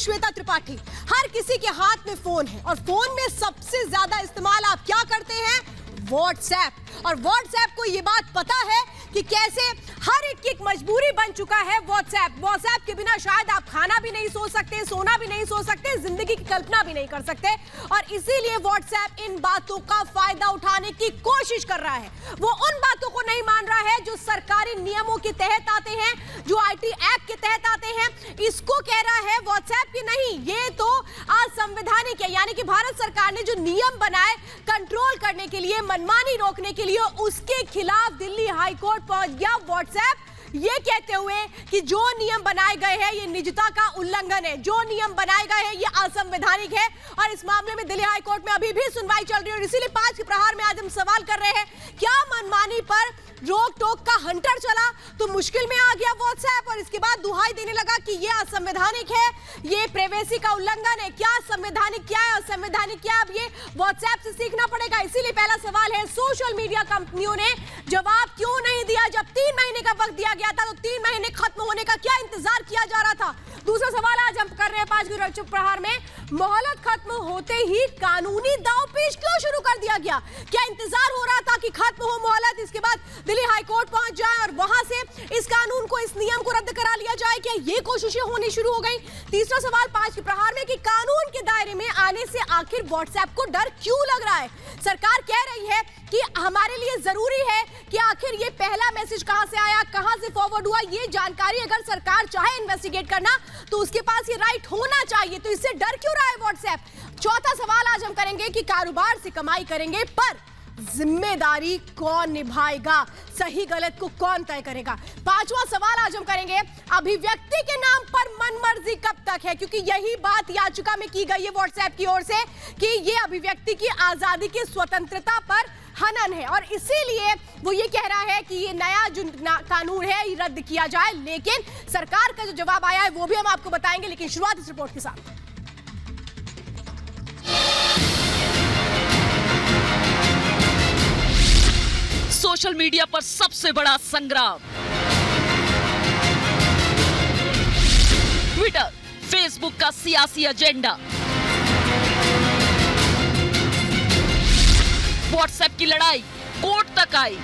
श्वेता त्रिपाठी। हर किसी के हाथ में फोन है और फोन में सबसे ज्यादा इस्तेमाल आप क्या करते हैं? व्हाट्सएप। और व्हाट्सएप को ये बात पता है कि कैसे हर एक की मजबूरी बन चुका है व्हाट्सएप। व्हाट्सएप के बिना शायद आप खाना भी नहीं सो सकते, सोना भी नहीं सो सकते, जिंदगी की कल्पना भी नहीं कर सकते। और इसीलिए व्हाट्सएप इन बातों का फायदा उठाने की कोशिश कर रहा है। वो उन बातों को नहीं मान रहा है जो सरकारी नियमों के तहत आते हैं, जो आईटी एक्ट के तहत आते हैं। इसको कह रहा है व्हाट्सएप की नहीं, ये तो असंवैधानिक है। यानी कि भारत सरकार ने जो नियम बनाए कंट्रोल करने के लिए, मनमानी रोकने के लिए, उसके खिलाफ दिल्ली हाई कोर्ट पहुंच गया व्हाट्सएप, ये कहते हुए कि जो नियम बनाए गए हैं ये निजता का उल्लंघन है, जो नियम बनाए गए हैं ये असंवैधानिक है। और इस मामले में दिल्ली हाई कोर्ट में अभी भी सुनवाई चल रही है। और इसीलिए 5 के प्रहार में आज हम सवाल कर रहे हैं, क्या मनमानी पर रोक टोक का हंटर चला तो मुश्किल में आ गया व्हाट्सएप और इसके बाद दुहाई देने लगा कि ये असंवैधानिक है, ये प्राइवेसी का उल्लंघन है। क्या संवैधानिक, क्या है असंवैधानिक, क्या अब ये व्हाट्सएप से सीखना पड़ेगा? इसीलिए पहला सवाल है, सोशल मीडिया कंपनियों ने जवाब क्यों नहीं दिया? जब 3 महीने का वक्त दिया गया था तो 3 महीने खत्म होने का क्या इंतजार किया जा रहा था? दूसरा सवाल आज हम कर रहे हैं 5 के प्रहार में, मोहलत खत्म होते ही कानूनी दांवपेच क्यों शुरू कर दिया गया? क्या इंतजार हो रहा था कि खत्म हो मोहलत, इसके बाद दिल्ली हाई कोर्ट पहुंच जाए और वहां से इस कानून को, इस नियम को रद्द करा लिया जाए? क्या ये कोशिशें होनी शुरू हो गई? तीसरा सवाल 5 के प्रहार में कि कानून के दायरे में आने से आखिर व्हाट्सएप को डर क्यों लग रहा है? सरकार कह रही है कि हमारे लिए जरूरी है कि आखिर ये पहला मैसेज कहां से आया, कहां से फॉरवर्ड हुआ, ये जानकारी अगर सरकार चाहे इन्वेस्टिगेट करना तो उसके पास ये राइट होना चाहिए। तो इससे डर क्यों रहा है व्हाट्सएप? चौथा सवाल आज हम करेंगे कि कारोबार से कमाई करेंगे पर जिम्मेदारी कौन निभाएगा? सही गलत को कौन तय करेगा? 5वां सवाल आज हम करेंगे, अभिव्यक्ति के नाम पर मनमर्जी कब तक है? क्योंकि यही बात याचिका में की गई है व्हाट्सएप की ओर से कि ये अभिव्यक्ति की आजादी की स्वतंत्रता पर हनन है और इसीलिए वो ये कह रहा है कि ये नया जो कानून है ये रद्द किया जाए। लेकिन सरकार का जो जवाब आया है वो भी हम आपको बताएंगे, लेकिन शुरुआत इस रिपोर्ट के साथ। सोशल मीडिया पर सबसे बड़ा संग्राम, ट्विटर, फेसबुक का सियासी एजेंडा, व्हाट्सएप की लड़ाई कोर्ट तक आई।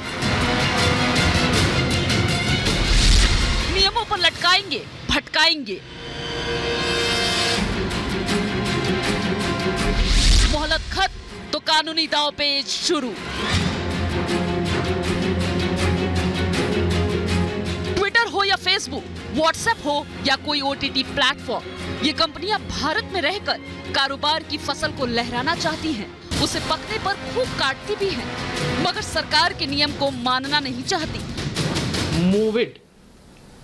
नियमों पर लटकाएंगे, भटकाएंगे। मोहलत खत्म तो कानूनी दांवपेच शुरू। ट्विटर हो या फेसबुक, व्हाट्सएप हो या कोई ओटीटी प्लेटफॉर्म, ये कंपनियां भारत में रहकर कारोबार की फसल को लहराना चाहती हैं। उसे पकने पर खूब काटती भी हैं, मगर सरकार के नियम को मानना नहीं चाहती। कोविड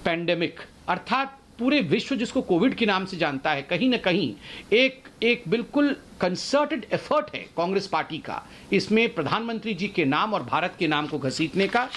पैंडेमिक अर्थात पूरे विश्व जिसको कोविड के नाम से जानता है, कहीं ना कहीं एक बिल्कुल कंसर्टेड एफर्ट है कांग्रेस पार्टी का इसमें प्रधानमंत्री जी के नाम और भारत के नाम को घसीटने का।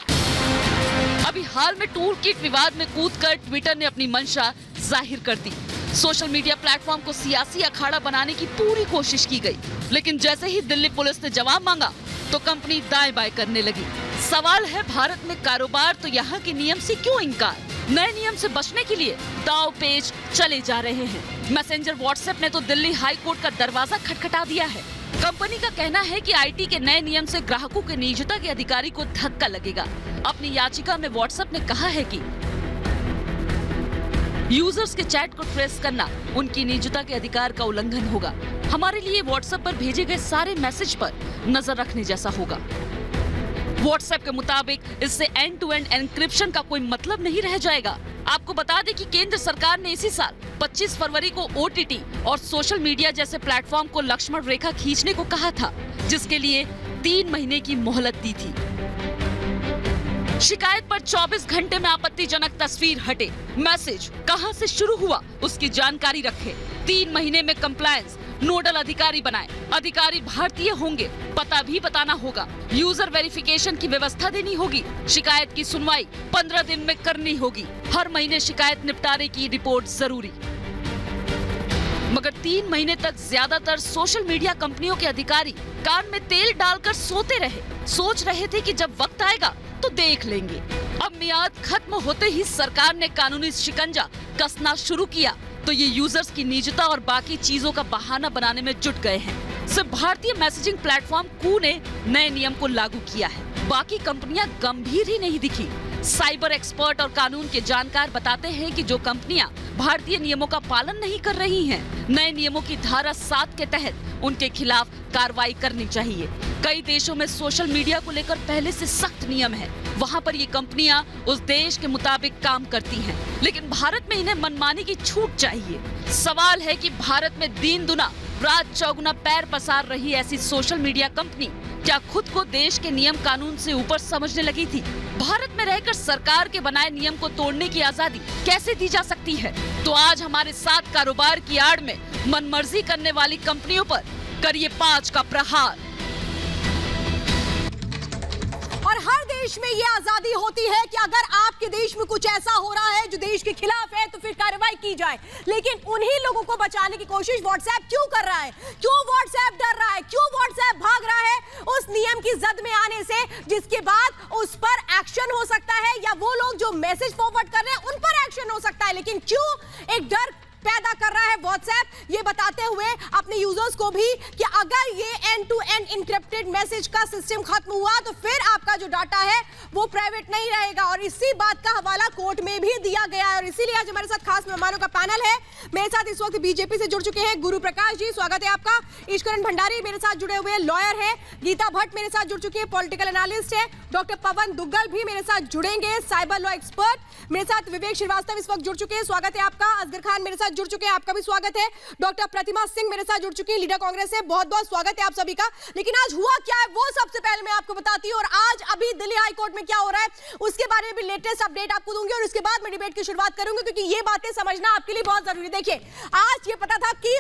अभी हाल में टूल किट विवाद में कूदकर ट्विटर ने अपनी मंशा जाहिर कर दी। सोशल मीडिया प्लेटफॉर्म को सियासी अखाड़ा बनाने की पूरी कोशिश की गई, लेकिन जैसे ही दिल्ली पुलिस ने जवाब मांगा तो कंपनी दाएं बाएं करने लगी। सवाल है, भारत में कारोबार तो यहाँ के नियम से क्यों इनकार? नए नियम से बचने के लिए दांव पेच चले जा रहे हैं। मैसेंजर व्हाट्सएप ने तो दिल्ली हाई कोर्ट का दरवाजा खटखटा दिया है। कंपनी का कहना है कि आईटी के नए नियम से ग्राहकों के निजता के अधिकारी को धक्का लगेगा। अपनी याचिका में व्हाट्सएप ने कहा है कि यूजर्स के चैट को ट्रेस करना उनकी निजता के अधिकार का उल्लंघन होगा। हमारे लिए व्हाट्सएप पर भेजे गए सारे मैसेज पर नजर रखने जैसा होगा। व्हाट्सएप के मुताबिक इससे एंड टू एंड एन्क्रिप्शन का कोई मतलब नहीं रह जाएगा। आपको बता दें कि केंद्र सरकार ने इसी साल 25 फरवरी को ओटीटी और सोशल मीडिया जैसे प्लेटफॉर्म को लक्ष्मण रेखा खींचने को कहा था, जिसके लिए 3 महीने की मोहलत दी थी। शिकायत पर 24 घंटे में आपत्तिजनक तस्वीर हटे, मैसेज कहां से शुरू हुआ उसकी जानकारी रखे, 3 महीने में कंप्लायंस, नोडल अधिकारी बनाए, अधिकारी भारतीय होंगे, पता भी बताना होगा, यूजर वेरिफिकेशन की व्यवस्था देनी होगी, शिकायत की सुनवाई 15 दिन में करनी होगी, हर महीने शिकायत निपटारे की रिपोर्ट जरूरी। मगर 3 महीने तक ज्यादातर सोशल मीडिया कंपनियों के अधिकारी कान में तेल डालकर सोते रहे, सोच रहे थे कि जब वक्त आएगा तो देख लेंगे। अब मियाद खत्म होते ही सरकार ने कानूनी शिकंजा कसना शुरू किया। तो ये यूजर्स की निजता और बाकी चीजों का बहाना बनाने में जुट गए हैं। सिर्फ भारतीय मैसेजिंग प्लेटफॉर्म कू ने नए नियम को लागू किया है, बाकी कंपनियां गंभीर ही नहीं दिखी। साइबर एक्सपर्ट और कानून के जानकार बताते हैं कि जो कंपनियां भारतीय नियमों का पालन नहीं कर रही हैं, नए नियमों की धारा 7 के तहत उनके खिलाफ कार्रवाई करनी चाहिए। कई देशों में सोशल मीडिया को लेकर पहले से सख्त नियम है, वहाँ पर ये कंपनियां उस देश के मुताबिक काम करती हैं, लेकिन भारत में इन्हें मनमानी की छूट चाहिए। सवाल है कि भारत में दिन दुना रात चौगुना पैर पसार रही ऐसी सोशल मीडिया कंपनी क्या खुद को देश के नियम कानून से ऊपर समझने लगी थी? भारत में रहकर सरकार के बनाए नियम को तोड़ने की आजादी कैसे दी जा सकती है? तो आज हमारे साथ कारोबार की आड़ में मनमर्जी करने वाली कंपनियों पर करिए 5 का प्रहार। और हर देश में ये आजादी होती है कि अगर आपके देश में कुछ ऐसा हो रहा है जो देश के खिलाफ है तो फिर कार्रवाई की जाए, लेकिन उन्हीं लोगों को बचाने की कोशिश व्हाट्सएप क्यों कर रहा है? क्यों व्हाट्सएप डर रहा है? क्यों व्हाट्सएप भाग रहा है उस नियम की जद में आने से जिसके बाद उस पर एक्शन हो सकता है, या वो लोग जो मैसेज फॉरवर्ड कर रहे हैं उन पर एक्शन हो सकता है? लेकिन क्यों एक डर पैदा कर रहा है व्हाट्सएप, ये बताते हुए अपने यूजर्स को भी कि अगर ये end to end encrypted message का सिस्टम खत्म हुआ तो फिर आपका जो डाटा है वो प्राइवेट नहीं रहेगा। और इसी बात का हवाला कोर्ट में भी दिया गया है। और इसीलिए आज हमारे साथ खास मेहमानों का पैनल है। मेरे साथ इस वक्त बीजेपी से जुड़ चुके हैं गुरु प्रकाश जी, स्वागत है आपका। ईश्वरन भंडारी मेरे साथ जुड़े हुए लॉयर है। गीता भट्ट मेरे साथ जुड़ चुकी है, पॉलिटिकल एनालिस्ट है। डॉक्टर पवन दुग्गल भी मेरे साथ जुड़ेंगे, साइबर लॉ एक्सपर्ट। मेरे साथ विवेक श्रीवास्तव इस वक्त जुड़ चुके हैं, स्वागत है आपका। असगर खान मेरे साथ जुड़ चुके हैं, आपका भी स्वागत है। डॉक्टर प्रतिमा सिंह मेरे साथ जुड़ चुकी है, लीडर कांग्रेस से, बहुत बहुत स्वागत है आप सभी का। लेकिन आज हुआ क्या है वो सबसे पहले मैं आपको बताती हूँ, और आज अभी दिल्ली हाई कोर्ट में क्या हो रहा है उसके बारे में भी लेटेस्ट अपडेट आपको दूंगी, और उसके बाद मैं डिबेट की शुरुआत करूंगी, क्योंकि ये बातें समझना आपके लिए बहुत जरूरी है। देखिए, आज ये पता था कि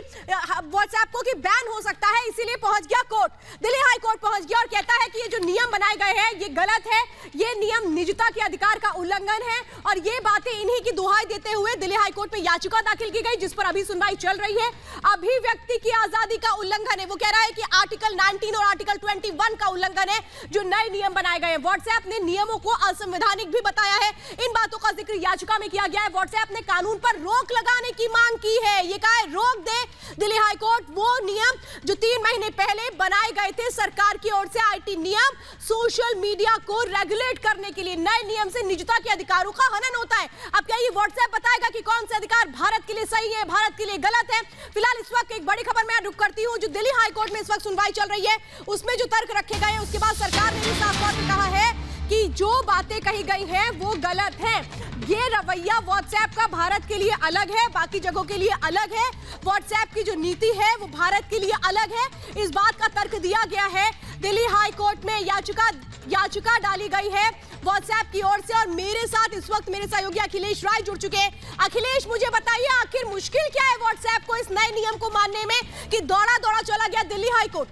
व्हाट्सएप को कि बैन हो सकता है, इसीलिए पहुंच गया कोर्ट, दिल्ली हाई कोर्ट पहुंच गया और कहता है कि ये जो नियम बनाए गए हैं ये गलत है, ये नियम निजता के अधिकार का उल्लंघन है। और ये बातें इन्हीं की दुहाई देते हुए दिल्ली हाई कोर्ट में याचिका दाखिल की गई, जिस पर अभी सुनवाई चल रही है। अभिव्यक्ति की आजादी का उल्लंघन है, वो कह रहा है कि आर्टिकल 19 और आर्टिकल 21 का उल्लंघन है जो नए नियम बनाए गए हैं। व्हाट्सएप ने नियमों को असंवैधानिक भी बताया है, इन बातों का जिक्र याचिका में किया गया है। व्हाट्सएप ने कानून पर रोक लगाने की मांग की है, ये कहा है रोक दे दिल्ली हाई कोर्ट वो नियम जो 3 महीने पहले बनाए गए थे सरकार की ओर से। आईटी नियम सोशल मीडिया को रेगुलेट करने के लिए, नए नियम से निजता के अधिकारों का हनन होता है। अब क्या ये व्हाट्सएप बताएगा कि कौन से अधिकार भारत के लिए सही है, भारत के लिए गलत है? फिलहाल इस वक्त एक बड़ी खबर मैं रुक करती हूं, जो दिल्ली हाई कोर्ट में इस वक्त सुनवाई चल रही है उसमें जो तर्क रखे गए हैं उसके बाद सरकार ने भी साफ तौर पर कहा है कि जो बातें कही गई हैं वो गलत है। ये रवैया व्हाट्सएप का भारत के लिए अलग है, बाकी जगहों के लिए अलग है। व्हाट्सएप की जो नीति है वो भारत के लिए अलग है, इस बात का तर्क दिया गया है। दिल्ली हाई कोर्ट में याचिका डाली गई है व्हाट्सएप की ओर से, और मेरे साथ इस वक्त मेरे सहयोगी अखिलेश राय जुड़ चुके हैं। अखिलेश, मुझे बताइए आखिर मुश्किल क्या है व्हाट्सएप को इस नए नियम को मानने में कि दौड़ा दौड़ा चला गया दिल्ली हाई कोर्ट?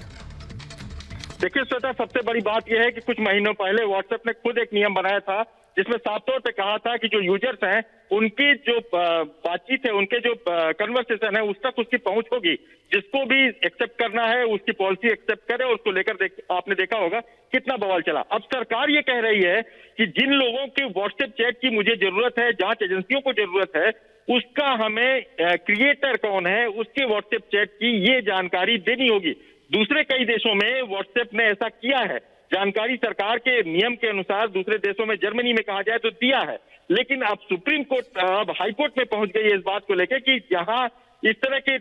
देखिए श्वेता, सबसे बड़ी बात यह है कि कुछ महीनों पहले व्हाट्सएप ने खुद एक नियम बनाया था जिसमें साफ तौर पे कहा था कि जो यूजर्स हैं उनकी जो बातचीत है, उनके जो कन्वर्सेशन है उस तक उसकी पहुंच होगी। जिसको भी एक्सेप्ट करना है उसकी पॉलिसी एक्सेप्ट करे, और उसको लेकर आपने देखा होगा कितना बवाल चला। अब सरकार ये कह रही है कि जिन लोगों के व्हाट्सएप चैट की मुझे जरूरत है, जांच एजेंसियों को जरूरत है, उसका हमें क्रिएटर कौन है उसके व्हाट्सएप चैट की ये जानकारी देनी होगी। दूसरे कई देशों में व्हाट्सएप ने ऐसा किया है, जानकारी सरकार के नियम के अनुसार दूसरे देशों में, जर्मनी में कहा जाए तो दिया है। लेकिन अब सुप्रीम कोर्ट, अब हाई कोर्ट में पहुंच गई है इस बात को लेकर कि यहाँ इस तरह के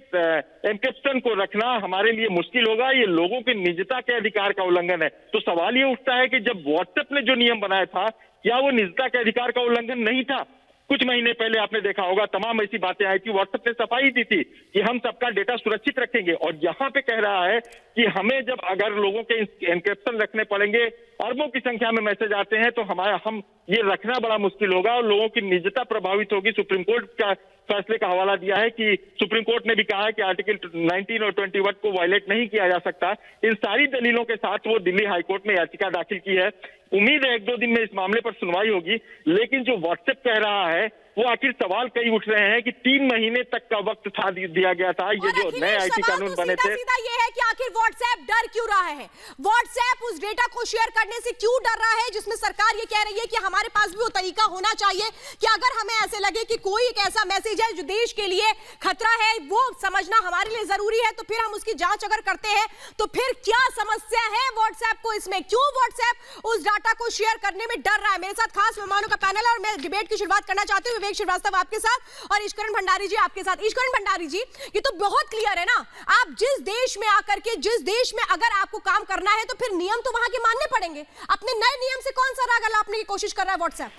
एन्क्रिप्शन को रखना हमारे लिए मुश्किल होगा, ये लोगों की निजता के अधिकार का उल्लंघन है। तो सवाल ये उठता है कि जब व्हाट्सएप ने जो नियम बनाया था क्या वो निजता के अधिकार का उल्लंघन नहीं था? कुछ महीने पहले आपने देखा होगा तमाम ऐसी बातें आई थी, व्हाट्सएप ने सफाई दी थी कि हम सबका डेटा सुरक्षित रखेंगे, और यहाँ पे कह रहा है कि हमें जब अगर लोगों के एन्क्रिप्शन रखने पड़ेंगे, अरबों की संख्या में मैसेज आते हैं, तो हम ये रखना बड़ा मुश्किल होगा और लोगों की निजता प्रभावित होगी। सुप्रीम कोर्ट का फैसले का हवाला दिया है कि सुप्रीम कोर्ट ने भी कहा है कि आर्टिकल 19 और 21 को वायलेट नहीं किया जा सकता। इन सारी दलीलों के साथ वो दिल्ली हाईकोर्ट में याचिका दाखिल की है। उम्मीद है 1-2 दिन में इस मामले पर सुनवाई होगी, लेकिन जो व्हाट्सएप कह रहा है वो आखिर सवाल कई उठ रहे हैं कि 3 महीने तक का वक्त था दिया गया था, ये जो नए आईटी कानून बने थे। सीधा ये है कि आखिर व्हाट्सएप डर क्यों रहा है, व्हाट्सएप उस डेटा को शेयर करने से क्यों डर रहा है, जिसमें सरकार ये कह रही है कि हमारे पास भी वो तरीका होना चाहिए कि अगर हमें ऐसे लगे कि कोई एक ऐसा मैसेज है जो देश के लिए खतरा है, वो समझना हमारे लिए जरूरी है, तो फिर हम उसकी जांच अगर करते हैं तो फिर क्या समस्या है व्हाट्सएप को इसमें, क्यों व्हाट्सएप उस डाटा को शेयर करने में डर रहा है। मेरे साथ खास मेहमानों का पैनल है और मैं डिबेट की शुरुआत करना चाहती हूं। विवेक श्रीवास्तव आपके साथ और ईश्वरण भंडारी जी आपके साथ। ईश्वरण भंडारी जी, ये तो बहुत क्लियर है ना, आप जिस देश में आकर के, जिस देश में अगर आपको काम करना है तो फिर नियम तो वहां के मानने पड़ेंगे। अपने नए नियम से कौन सा राग लापने की कोशिश कर रहा है व्हाट्सएप?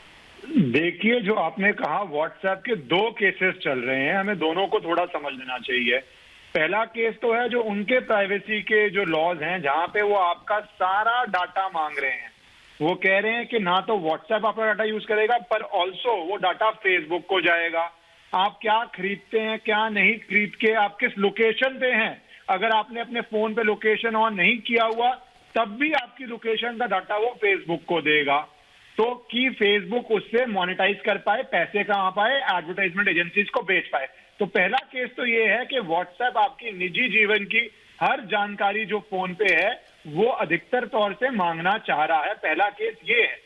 देखिए, जो आपने कहा व्हाट्सएप के 2 केसेस चल रहे हैं, हमें दोनों को थोड़ा समझ लेना चाहिए। पहला केस तो है जो उनके प्राइवेसी के जो लॉज हैं, जहां पे वो आपका सारा डाटा मांग रहे हैं। वो कह रहे हैं कि ना तो व्हाट्सएप आपका डाटा यूज करेगा, पर ऑल्सो वो डाटा फेसबुक को जाएगा। आप क्या खरीदते हैं, क्या नहीं खरीद के, आप किस लोकेशन पे हैं, अगर आपने अपने फोन पे लोकेशन ऑन नहीं किया हुआ तब भी आपकी लोकेशन का डाटा वो फेसबुक को देगा, तो कि फेसबुक उससे मोनेटाइज कर पाए, पैसे कहाँ पाए, एडवर्टाइजमेंट एजेंसीज को बेच पाए। तो पहला केस तो ये है कि व्हाट्सएप आपकी निजी जीवन की हर जानकारी जो फोन पे है वो अधिकतर तौर से मांगना चाह रहा है। पहला केस ये है।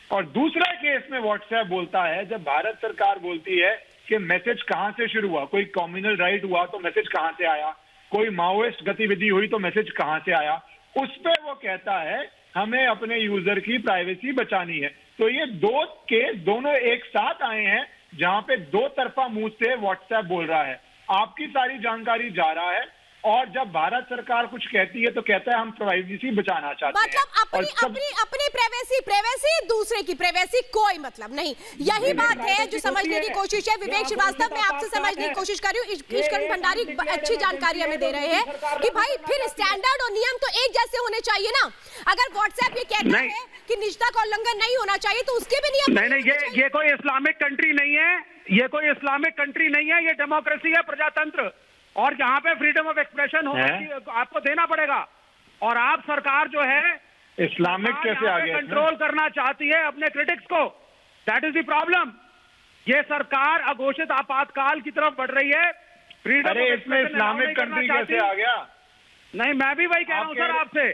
और दूसरा केस में व्हाट्सएप बोलता है, जब भारत सरकार बोलती है कि मैसेज कहां से शुरू हुआ, कोई कम्युनल राइट हुआ तो मैसेज कहां से आया, कोई माओइस्ट गतिविधि हुई तो मैसेज कहां से आया, उस पे वो कहता है हमें अपने यूजर की प्राइवेसी बचानी है। तो ये 2 केस दोनों एक साथ आए हैं, जहां पे 2 तरफा मुंह से व्हाट्सएप बोल रहा है आपकी सारी जानकारी जा रहा है, और जब भारत सरकार कुछ कहती है तो कहता है हम प्राइवेसी बचाना चाहते हैं। मतलब अपनी प्राइवेसी दूसरे की प्राइवेसी कोई मतलब नहीं। यही बात है जो समझने की कोशिश है। विवेक श्रीवास्तव, मैं आपसे समझने की कोशिश कर रही हूँ। ईश्वरण भंडारी अच्छी जानकारी हमें दे रहे हैं कि भाई फिर स्टैंडर्ड और नियम तो एक जैसे होने चाहिए ना। अगर व्हाट्सएप ये कहता है कि निजता का उल्लंघन नहीं होना चाहिए तो उसके भी नियम नहीं, ये कोई इस्लामिक कंट्री नहीं है, ये कोई इस्लामिक कंट्री नहीं है, ये डेमोक्रेसी है, प्रजातंत्र, और जहां पे फ्रीडम ऑफ एक्सप्रेशन हो आपको देना पड़ेगा। और आप सरकार जो है इस्लामिक कैसे आ गया, कंट्रोल करना चाहती है अपने क्रिटिक्स को, दैट इज द प्रॉब्लम। ये सरकार अघोषित आपातकाल की तरफ बढ़ रही है। फ्रीडम, अरे इसमें इस्लामिक कंट्री कैसे आ गया? नहीं, मैं भी वही कह रहा हूँ सर आपसे।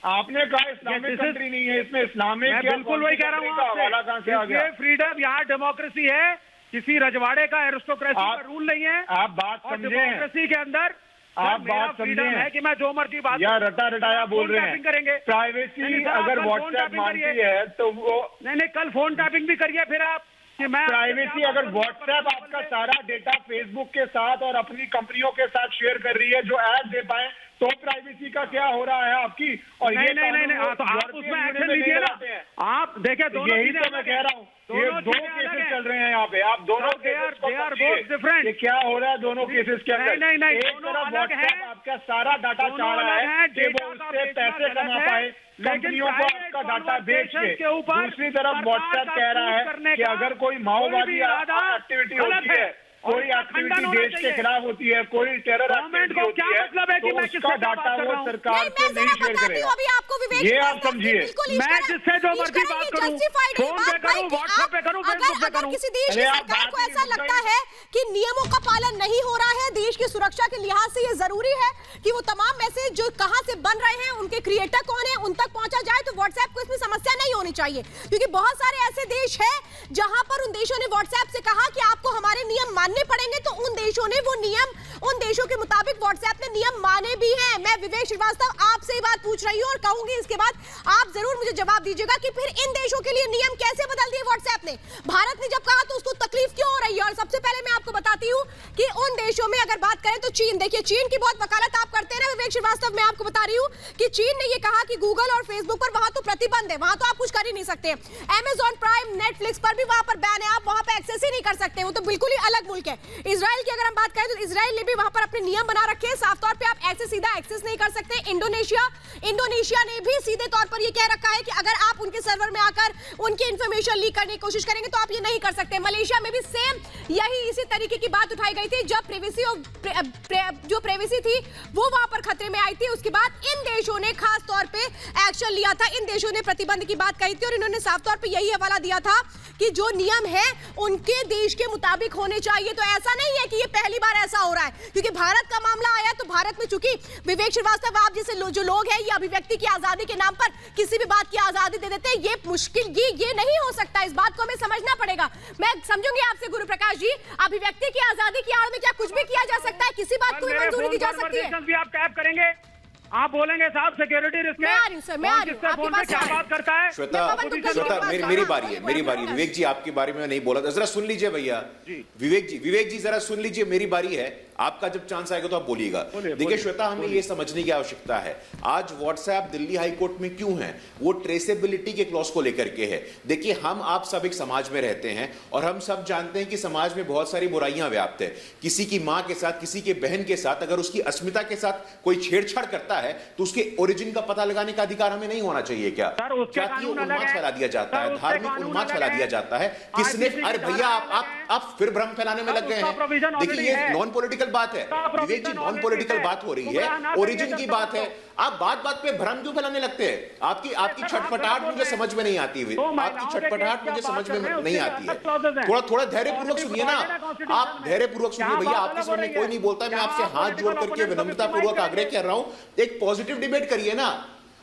आपने कहा इस्लामिक कंट्री नहीं है, इसमें इस्लामिक, मैं बिल्कुल वही कह रहा हूँ आपसे। फ्रीडम, यहाँ डेमोक्रेसी है, किसी रजवाड़े का एरिस्टोक्रेसी का रूल नहीं है। आप बात समझे, डेमोक्रेसी के अंदर आप बात समझे है कि मैं जो मर्जी बात या रटा रटाया बोल रहे हैं। करेंगे प्राइवेसी अगर व्हाट्सएप मानती है तो वो नहीं, कल फोन टैपिंग भी करिए फिर आप कि मैं प्राइवेसी, अगर व्हाट्सएप आपका सारा डेटा फेसबुक के साथ और अपनी कंपनियों के साथ शेयर कर रही है जो ऐड दे पाए, तो प्राइवेसी का क्या हो रहा है आपकी? और नहीं, तो आप उसमें एक्शन लीजिए ना। आप देखिए, दोनों यही तो मैं कह रहा हूँ, ये 2 केसेस चल रहे हैं यहाँ पे। आप दोनों केसेस को समझिए, क्या हो रहा है दोनों केसेस के अंदर। नहीं, एक तरफ व्हाट्सएप आपका सारा डाटा चाह रहा है कि वो उससे पैसे कमा पाए, कंपनियों को आपका डाटा बेच के। दूसरी तरफ व्हाट्सएप कह रहा है कि अगर कोई माओवादी एक्टिविटी होती है, कोई एक्टिविटी देश के खिलाफ होती है, कोई टेरर एक्टिविटी होती है, तो उसका डाटा वो सरकार से नहीं शेयर करेगा। ये आप समझिए। मैं जिससे जो मर्जी बात करूं, फोन पे करूं, व्हाट्सएप पे करूं, फेसबुक पे करूं। किसी देश की सरकार को ऐसा लगता है कि नियमों का पालन नहीं हो रहा है, देश की सुरक्षा के लिहाज से ये जरूरी है कि वो तमाम मैसेज जो कहां से बन रहे हैं, उनके क्रिएटर कौन है, उन तक पहुंचा जाए, तो व्हाट्सएप को इसमें समस्या नहीं होनी चाहिए। क्योंकि बहुत सारे ऐसे देश है जहां पर उन देशों ने व्हाट्सएप से कहा कि आपको हमारे नियम मानने पड़ेंगे, तो उन देशों ने वो नियम, उन देशों के मुताबिक व्हाट्सएप ने नियम माने भी हैं। मैं विवेक श्रीवास्तव आपसे ही बात पूछ रही हूं और कहूंगी इसके बाद आप जरूर मुझे जवाब दीजिएगा कि फिर इन देशों के लिए नियम कैसे बदल दिए व्हाट्सएप ने। भारत ने जब कहा तो उसको तकलीफ क्यों हो रही है? और सबसे पहले मैं आपको बताती हूं कि उन देशों में अगर बात करें तो चीन, देखिए चीन की बहुत वकालत आप करते हैं ना विवेक श्रीवास्तव, मैं आपको बता रही हूं कि चीन ने यह कहा कि गूगल और फेसबुक पर वहां तो प्रतिबंध है, वहां तो आप कुछ कर ही नहीं सकते। Amazon प्राइम, नेटफ्लिक्स पर भी वहां पर बैन है, आप वहां पर एक्सेस ही नहीं कर सकते, वो तो बिल्कुल ही अलग मुल्क है। इजराइल की अगर हम बात करें तो इजराइल ने भी वहां पर अपने नियम बना रखे हैं, साफ तौर पे आप ऐसे सीधा एक्सेस नहीं कर सकते। इंडोनेशिया ने भी सीधे तौर पर ये कह रखा है कि अगर आप उनके सर्वर में आकर उनकी इंफॉर्मेशन लीक करने की कोशिश करेंगे तो आप ये नहीं कर सकते। मलेशिया में भी सेम यही इसी तरीके की बात उठाई गई थी, जब जो प्राइवेसी थी वो वहां पर पर खतरे में आई थी, उसके बाद इन देशों ने खास तौर पे एक्शन लिया था, इन देशों ने प्रतिबंध की बात कही थी और इन्होंने साफ तौर पे यही हवाला दिया था कि जो नियम है उनके देश के मुताबिक होने चाहिए। तो ऐसा नहीं है कि ये पहली बार ऐसा हो रहा है, क्योंकि भारत का मामला आया तो भारत में चूंकि विवेक श्रीवास्तव आप जैसे जो लोग हैं ये अभिव्यक्ति की आजादी के नाम पर किसी भी बात की आजादी दे देते हैं, ये मुश्किल, ये नहीं हो सकता। इस बात को हमें समझना पड़ेगा। मैं समझूंगी आपसे गुरु प्रकाश जी, अभिव्यक्ति की आजादी की आड़ में क्या कुछ भी किया जा सकता है? किसी बात को भी मंजूरी दी जा सकती है? भी आप टैप करेंगे, आप बोलेंगे साहब सिक्योरिटी रिस्क मैं आ रही हूं सर, मैं आ रही हूं, आपके पास क्या बात करता है? श्वेता मेरी बारी है, मेरी बारी। विवेक जी आपकी बारे में नहीं बोला था, जरा सुन लीजिए भैया। विवेक जी जरा सुन लीजिए, मेरी बारी है, आपका जब चांस आएगा तो आप बोलिएगा। देखिए श्वेता, हमें ये समझने की आवश्यकता है आज व्हाट्सएप दिल्ली हाई कोर्ट में क्यों है, वो ट्रेसेबिलिटी के क्लॉज को लेकर के है। देखिए हम आप सब एक समाज में रहते हैं और हम सब जानते हैं कि समाज में बहुत सारी बुराइयां व्याप्त है। किसी की मां के साथ, किसी के बहन के साथ अगर उसकी अस्मिता के साथ कोई छेड़छाड़ करता है तो उसके ओरिजिन का पता लगाने का अधिकार हमें नहीं होना चाहिए क्या? जातीय उन्माद फैला दिया जाता है, धार्मिक उन्माद फैला दिया जाता है। किसने? अरे भैया आप फिर भ्रम फैलाने में लग गए हैं। देखिए ये नॉन पॉलिटिकल बात है विवेक जी, नॉन पॉलिटिकल बात हो रही है, ओरिजिन की बात है। आप बात बात पे भ्रम क्यों फैलाने लगते हैं? आपकी छटपटाहट मुझे समझ में नहीं आती हुई, आपकी छटपटाहट मुझे समझ में नहीं आती है। थोड़ा धैर्यपूर्वक सुनिए ना, आप धैर्यपूर्वक सुनिए भैया, आपके सामने कोई नहीं बोलता। मैं आपसे हाथ जोड़ करके विनम्रता पूर्वक आग्रह कर रहा हूं, एक पॉजिटिव डिबेट करिए ना।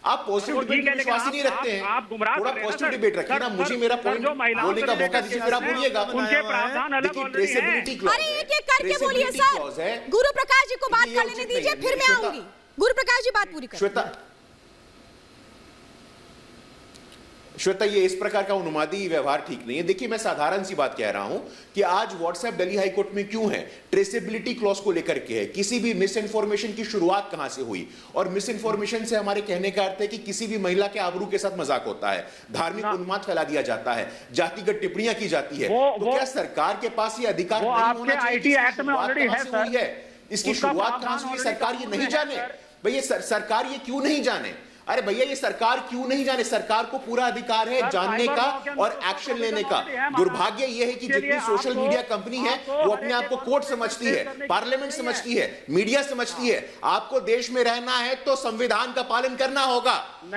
आप पॉजिटिव डिबेट में विश्वास ही नहीं रखते हैं, थोड़ा पॉजिटिव डिबेट रखिए ना। मुझे मेरा पॉइंट बोलने का मौका दीजिए, फिर आप बोलिएगा। उनके प्रावधान अलग ट्रेसेबिलिटी क्लॉज, अरे एक एक करके बोलिए सर। गुरु प्रकाश जी को बात कर लेने दीजिए, फिर मैं आऊंगी। गुरु प्रकाश जी बात पूरी करें। श्वेता ये इस प्रकार का उन्मादी व्यवहार ठीक नहीं है। देखिए मैं साधारण सी बात कह रहा हूं कि आज व्हाट्सएप दिल्ली हाई कोर्ट में क्यों है, ट्रेसेबिलिटी क्लॉज को लेकर के है। किसी भी मिस इन्फॉर्मेशन की शुरुआत कहां से हुई, और मिस इन्फॉर्मेशन से हमारे कहने का अर्थ है कि किसी भी महिला के आबरू के साथ मजाक होता है, धार्मिक उन्माद फैला दिया जाता है, जातिगत टिप्पणियां की जाती है। तो क्या सरकार के पास ये अधिकार नहीं होना चाहिए? इसकी शुरुआत कहां से हुई, सरकार ये नहीं जाने? भैया सरकार ये क्यों नहीं जाने? अरे भैया ये सरकार क्यों नहीं जाने? सरकार को पूरा अधिकार है जानने का और एक्शन लेने का। दुर्भाग्य यह है कि जितनी सोशल मीडिया कंपनी है वो अपने आप को कोर्ट समझती है, पार्लियामेंट समझती है, मीडिया समझती है। आपको देश में रहना है तो संविधान का पालन करना होगा,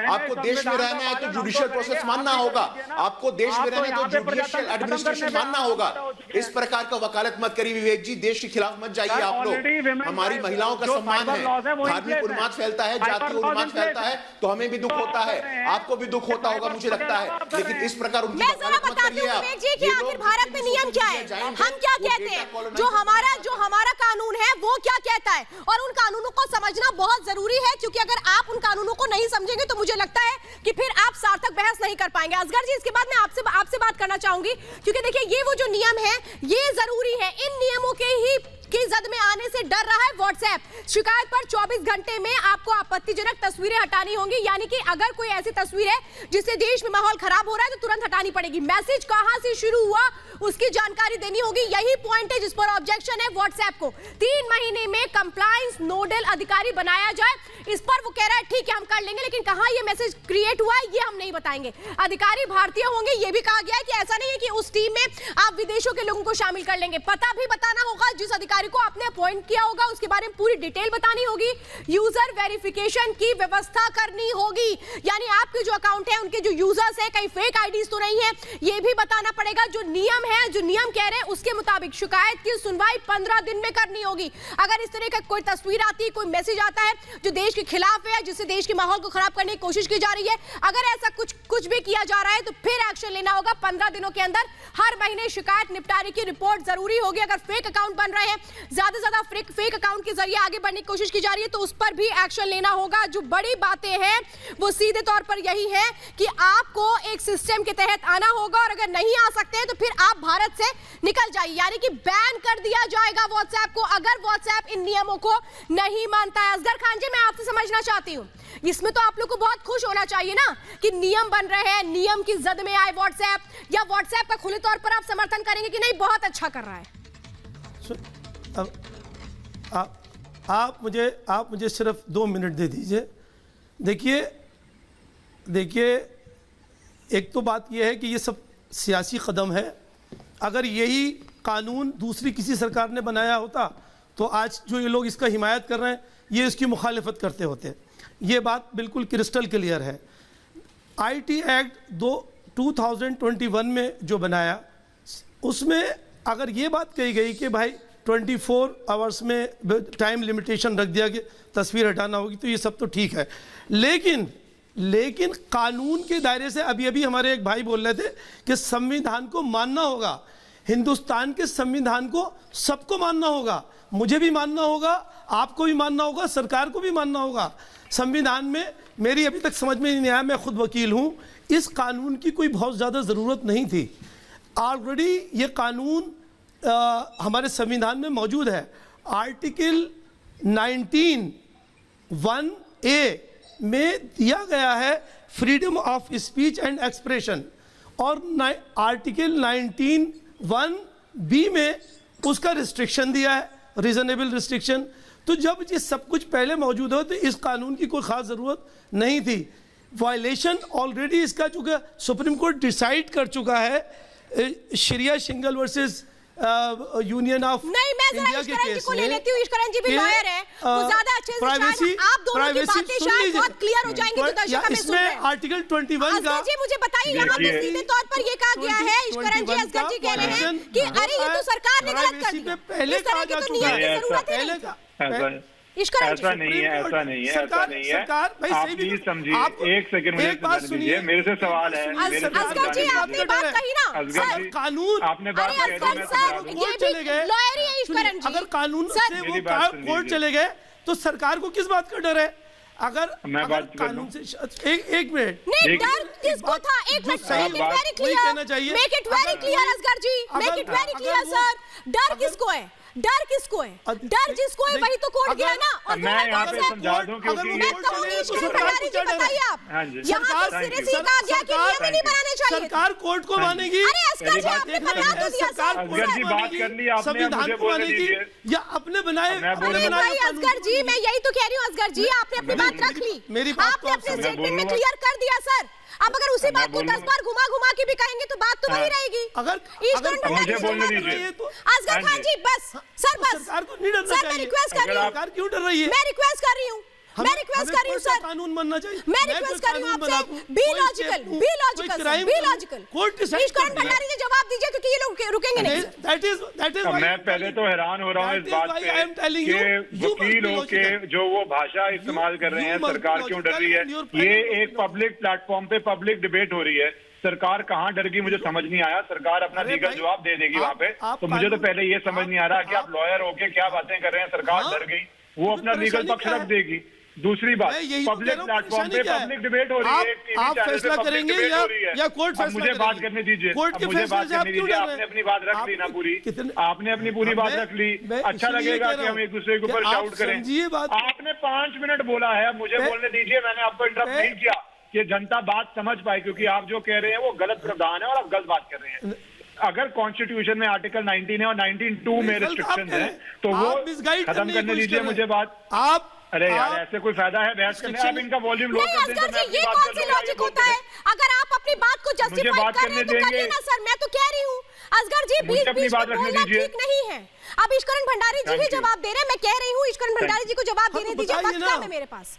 आपको देश में रहना है तो जुडिशियल प्रोसेस मानना होगा, आपको देश में रहना है तो जुडिशियल एडमिनिस्ट्रेशन मानना होगा। इस प्रकार का वकालत मत करिए विवेक जी, देश के खिलाफ मत जाइए आप लोग। हमारी महिलाओं का सम्मान है, धार्मिक उन्माद फैलता है, जातीय उन्माद फैलता है तो हमें भी दुख होता है, आपको भी दुख होता होगा मुझे लगता है, लेकिन इस प्रकार उनकी वकालत मत करिए आप। जी कि आखिर भारत में नियम क्या है, हम क्या कहते हैं, जो हमारा कानून है वो क्या कहता है, और उन कानूनों को समझना बहुत जरूरी है, क्योंकि अगर आप उन कानूनों को नहीं समझेंगे तो मुझे लगता है कि फिर आप सार्थक बहस नहीं कर पाएंगे। असगर जी इसके बाद मैं आपसे बात करना चाहूंगी, क्योंकि देखिए ये वो जो नियम है ये जरूरी है, इन नियमों के ही की जद में आने से डर रहा है व्हाट्सएप। शिकायत पर 24 घंटे में आपको आपत्तिजनक तस्वीरें हटानी होंगी, यानी कि अगर कोई ऐसी तस्वीर है जिससे देश में माहौल खराब हो रहा है तो तुरंत हटानी पड़ेगी। मैसेज कहां से शुरू हुआ उसकी जानकारी देनी होगी, यही पॉइंट है जिस पर ऑब्जेक्शन है व्हाट्सएप को। 3 महीने में कंप्लायंस नोडल अधिकारी बनाया जाए, इस पर वो कह रहा है ठीक है हम कर लेंगे, लेकिन कहां ये मैसेज क्रिएट हुआ है ये हम नहीं बताएंगे। अधिकारी भारतीय होंगे, ये भी कहा गया है कि ऐसा नहीं है कि उस टीम में आप विदेशों के लोगों को शामिल कर लेंगे। पता भी बताना होगा, जिस अधिकारी को आपने अपॉइंट किया होगा उसके बारे में पूरी डिटेल बतानी होगी। यूजर वेरिफिकेशन की व्यवस्था करनी होगी, यानी आपके जो अकाउंट है उनके जो यूजर्स है कहीं फेक आईडीज तो नहीं है, ये भी बताना पड़ेगा। जो नियम है, जो नियम कह रहे हैं उसके मुताबिक शिकायत की सुनवाई 15 दिन में करनी होगी। अगर इस तरह का कोई तस्वीर आती है, कोई मैसेज आता है जो देश के खिलाफ है, जिससे देश के माहौल को खराब करने की कोशिश की जा रही है, अगर ऐसा कुछ भी किया जा रहा है तो फिर एक्शन लेना होगा 15 दिनों के अंदर। हर महीने शिकायत निपटारे की रिपोर्ट जरूरी होगी। अगर फेक अकाउंट बन रहे हैं, ज्यादा से ज्यादा फेक अकाउंट के जरिए आगे बढ़ने की कोशिश की जा रही है तो उस पर भी एक्शन लेना होगा। जो बड़ी बातें हैं वो सीधे तौर पर यही है कि आपको एक सिस्टम के तहत आना होगा, और अगर नहीं आ सकते हैं तो फिर आप भारत से निकल जाइए, यानी कि बैन कर दिया जाएगा व्हाट्सएप को अगर व्हाट्सएप इन नियमों को नहीं मानता है। असगर खान जी मैं आपसे समझना चाहती हूं, इसमें तो आप लोग को बहुत खुश होना चाहिए ना कि नियम बन रहे हैं, नियम की जद में आए व्हाट्सएप, या व्हाट्सएप का खुले तौर पर आप समर्थन करेंगे कि नहीं बहुत अच्छा कर रहा है? आप मुझे सिर्फ 2 मिनट दे दीजिए। देखिए एक तो बात यह है कि ये सब सियासी कदम है। अगर यही कानून दूसरी किसी सरकार ने बनाया होता तो आज जो ये लोग इसका हिमायत कर रहे हैं, ये इसकी मुखालिफत करते होते हैं। ये बात बिल्कुल क्रिस्टल क्लियर है। आईटी एक्ट 2021 में जो बनाया, उसमें अगर ये बात कही गई कि भाई 24 आवर्स में टाइम लिमिटेशन रख दिया कि तस्वीर हटाना होगी, तो ये सब तो ठीक है, लेकिन कानून के दायरे से अभी हमारे एक भाई बोल रहे थे कि संविधान को मानना होगा, हिंदुस्तान के संविधान को सबको मानना होगा, मुझे भी मानना होगा, आपको भी मानना होगा, सरकार को भी मानना होगा। संविधान में मेरी अभी तक समझ में नहीं आया, मैं खुद वकील हूँ, इस कानून की कोई बहुत ज़्यादा ज़रूरत नहीं थी। ऑलरेडी ये कानून हमारे संविधान में मौजूद है। आर्टिकल 19(1)(a) में दिया गया है freedom of speech and expression, और आर्टिकल 19(1)(b) में उसका रिस्ट्रिक्शन दिया है, रीजनेबल रिस्ट्रिक्शन। तो जब ये सब कुछ पहले मौजूद हो तो इस कानून की कोई ख़ास ज़रूरत नहीं थी। वायलेशन ऑलरेडी इसका चूँकि सुप्रीम कोर्ट डिसाइड कर चुका है, Shreya Singhal versus union of India के केस को ले लेती हूँ। ईश्वरन जी भी लॉयर है, वो ज्यादा अच्छे से शायद आप दोनों की बातें शायद बहुत क्लियर हो जाएंगी तो दर्शक हमें सुन रहे हैं। आर्टिकल 21 का जी मुझे बताइए, यहाँ पे सीधे तौर पर ये कहा गया है, ईश्वरन जी असगर जी कह रहे हैं कि अरे ये तो सरकार ने गलत कर दिया, पहले कहा जा चुका है, ऐसा नहीं है। सरकार आप प्लीज समझिए, एक सेकंड मुझे दीजिए, मेरे से सवाल है। असगर जी आपने बात कही ना, कानून आपने बात कही, चले गए, अगर कानून से वो कोर्ट चले गए तो सरकार को किस बात का डर है? अगर कानून से एक मिनट, डर किसको था? एक मिनट, कहना चाहिए, make it very clear Asghar ji, make it very clear sir, डर किसको है? डर किसको है? डर जिसको है वही तो कोर्ट गया ना। और मैं यहाँ पे समझा दूं, क्योंकि मैं कहूंगी ईश्वरन भंडारी जी बताइए आप, यहाँ तो सिरे से कहा गया कि नियम ही नहीं बनाने चाहिए। सरकार कोर्ट को मानेगी। अरे असगर जी आपने बता तो दिया, असगर जी बात कर ली आपने, संविधान को मानेगी या अपने बनाए? अरे भाई असगर जी, मैं यही तो कह रही हूँ असगर जी, आपने अपनी बात रख ली, आपने अपने स्टेटमेंट में क्लियर कर दिया सर। अब अगर उसी बात को 10 बार घुमा के भी कहेंगे तो बात तो वही रहेगी। अगर मुझे बोलने दीजिए असगर खान जी, बस सर, बस सरकार को नहीं डरना सर, चाहिए। मैं रिक्वेस्ट कर रही हूँ, सरकार क्यों डर रही है? मैं रिक्वेस्ट कर रही हूँ, मैं रिक्वेस्ट कर रही हूँ सर, कानून बनना चाहिए। मैं रिक्वेस्ट कर रही हूँ आपसे, be logical, be logical, be logical. Eshwaran Bhandari ji जवाब दीजिए, क्योंकि ये लोग रुकेंगे नहीं। दैट इज मैं पहले तो हैरान हो रहा हूँ इस बात पे कि वकील होके जो वो भाषा इस्तेमाल कर रहे हैं, सरकार क्यों डर रही है? ये एक पब्लिक प्लेटफॉर्म पे पब्लिक डिबेट हो रही है, सरकार कहाँ डर गई मुझे समझ नहीं आया। सरकार अपना लीगल जवाब दे देगी वहाँ पे, तो मुझे तो पहले ये समझ नहीं आ रहा कि आप लॉयर होके क्या बातें कर रहे हैं। सरकार डर गई, वो अपना लीगल पक्ष रख देगी। दूसरी बात, पब्लिक प्लेटफॉर्म पे पब्लिक डिबेट हो रही है, आप फैसला करेंगे या कोर्ट फैसला? मुझे बात करने दीजिए, मुझे बात करने दीजिए। आपने अपनी बात रख ली ना पूरी, आपने अपनी पूरी बात रख ली। अच्छा लगेगा कि हम एक दूसरे के ऊपर शाउट करें। आपने 5 मिनट बोला है, मुझे बोलने दीजिए, मैंने आपको इंटरप्ट नहीं किया कि जनता बात समझ पाए, क्योंकि आप जो कह रहे हैं वो गलत प्रावधान है और आप गलत बात कर रहे हैं। अगर कॉन्स्टिट्यूशन में आर्टिकल 19 है और 19(2) में रिस्ट्रिक्शन है तो वो खत्म करने दीजिए मुझे बात। आप अरे यार, ऐसे कोई फायदा है बहस करने? आप इनका वॉल्यूम लो कर दें तो मैं ये कौन सी लॉजिक होता है? अगर आप अपनी बात को जस्टिफाई कर रहे हैं तो करिए ना सर, मैं तो कह रही हूँ। असगर जी बीच में बोलना ठीक नहीं है। अब ईश्वरन भंडारी जी ही जवाब दे रहे हैं, मैं कह रही हूँ ईश्वरन भंडारी जी को जवाब देने दीजिए, वक्त कम है मेरे पास।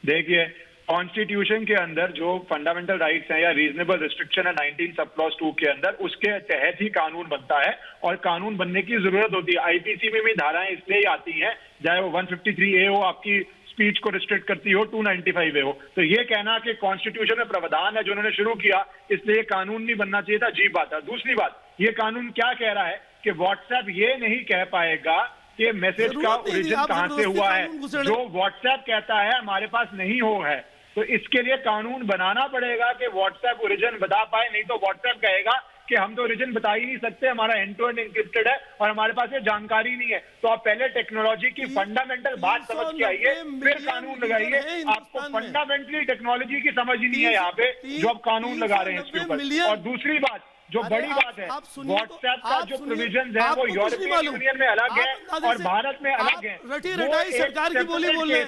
देखिए, कॉन्स्टिट्यूशन के अंदर जो फंडामेंटल राइट्स हैं या रीजनेबल रिस्ट्रिक्शन है 19 सब क्लॉज 2 के अंदर, उसके तहत ही कानून बनता है और कानून बनने की जरूरत होती है। आईपीसी में भी धाराएं इसलिए आती हैं, चाहे वो 153A हो, आपकी स्पीच को रिस्ट्रिक्ट करती हो, 295A हो। तो ये कहना कि कॉन्स्टिट्यूशन में प्रावधान है जो उन्होंने शुरू किया इसलिए कानून नहीं बनना चाहिए था, अजीब बात है। दूसरी बात, ये कानून क्या कह रहा है कि व्हाट्सएप ये नहीं कह पाएगा कि मैसेज का ओरिजिन कहां से हुआ है। जो व्हाट्सएप कहता है हमारे पास नहीं हो है, तो इसके लिए कानून बनाना पड़ेगा कि व्हाट्सएप ओरिजिन बता पाए। नहीं तो व्हाट्सएप कहेगा कि हम तो ओरिजिन बता ही नहीं सकते, हमारा एंड टू एंड एन्क्रिप्टेड है और हमारे पास ये जानकारी नहीं है। तो आप पहले टेक्नोलॉजी की फंडामेंटल बात समझ के आइए, फिर कानून लगाइए। आपको फंडामेंटली टेक्नोलॉजी की समझ ही नहीं है यहाँ पे, जो आप कानून लगा रहे हैं इसके ऊपर। और दूसरी बात, जो बड़ी बात है, व्हाट्सएप का जो प्रोविजन है वो यूरोपियन यूनियन में अलग है और भारत में अलग है। सरकार की बोली बोल रहे हैं,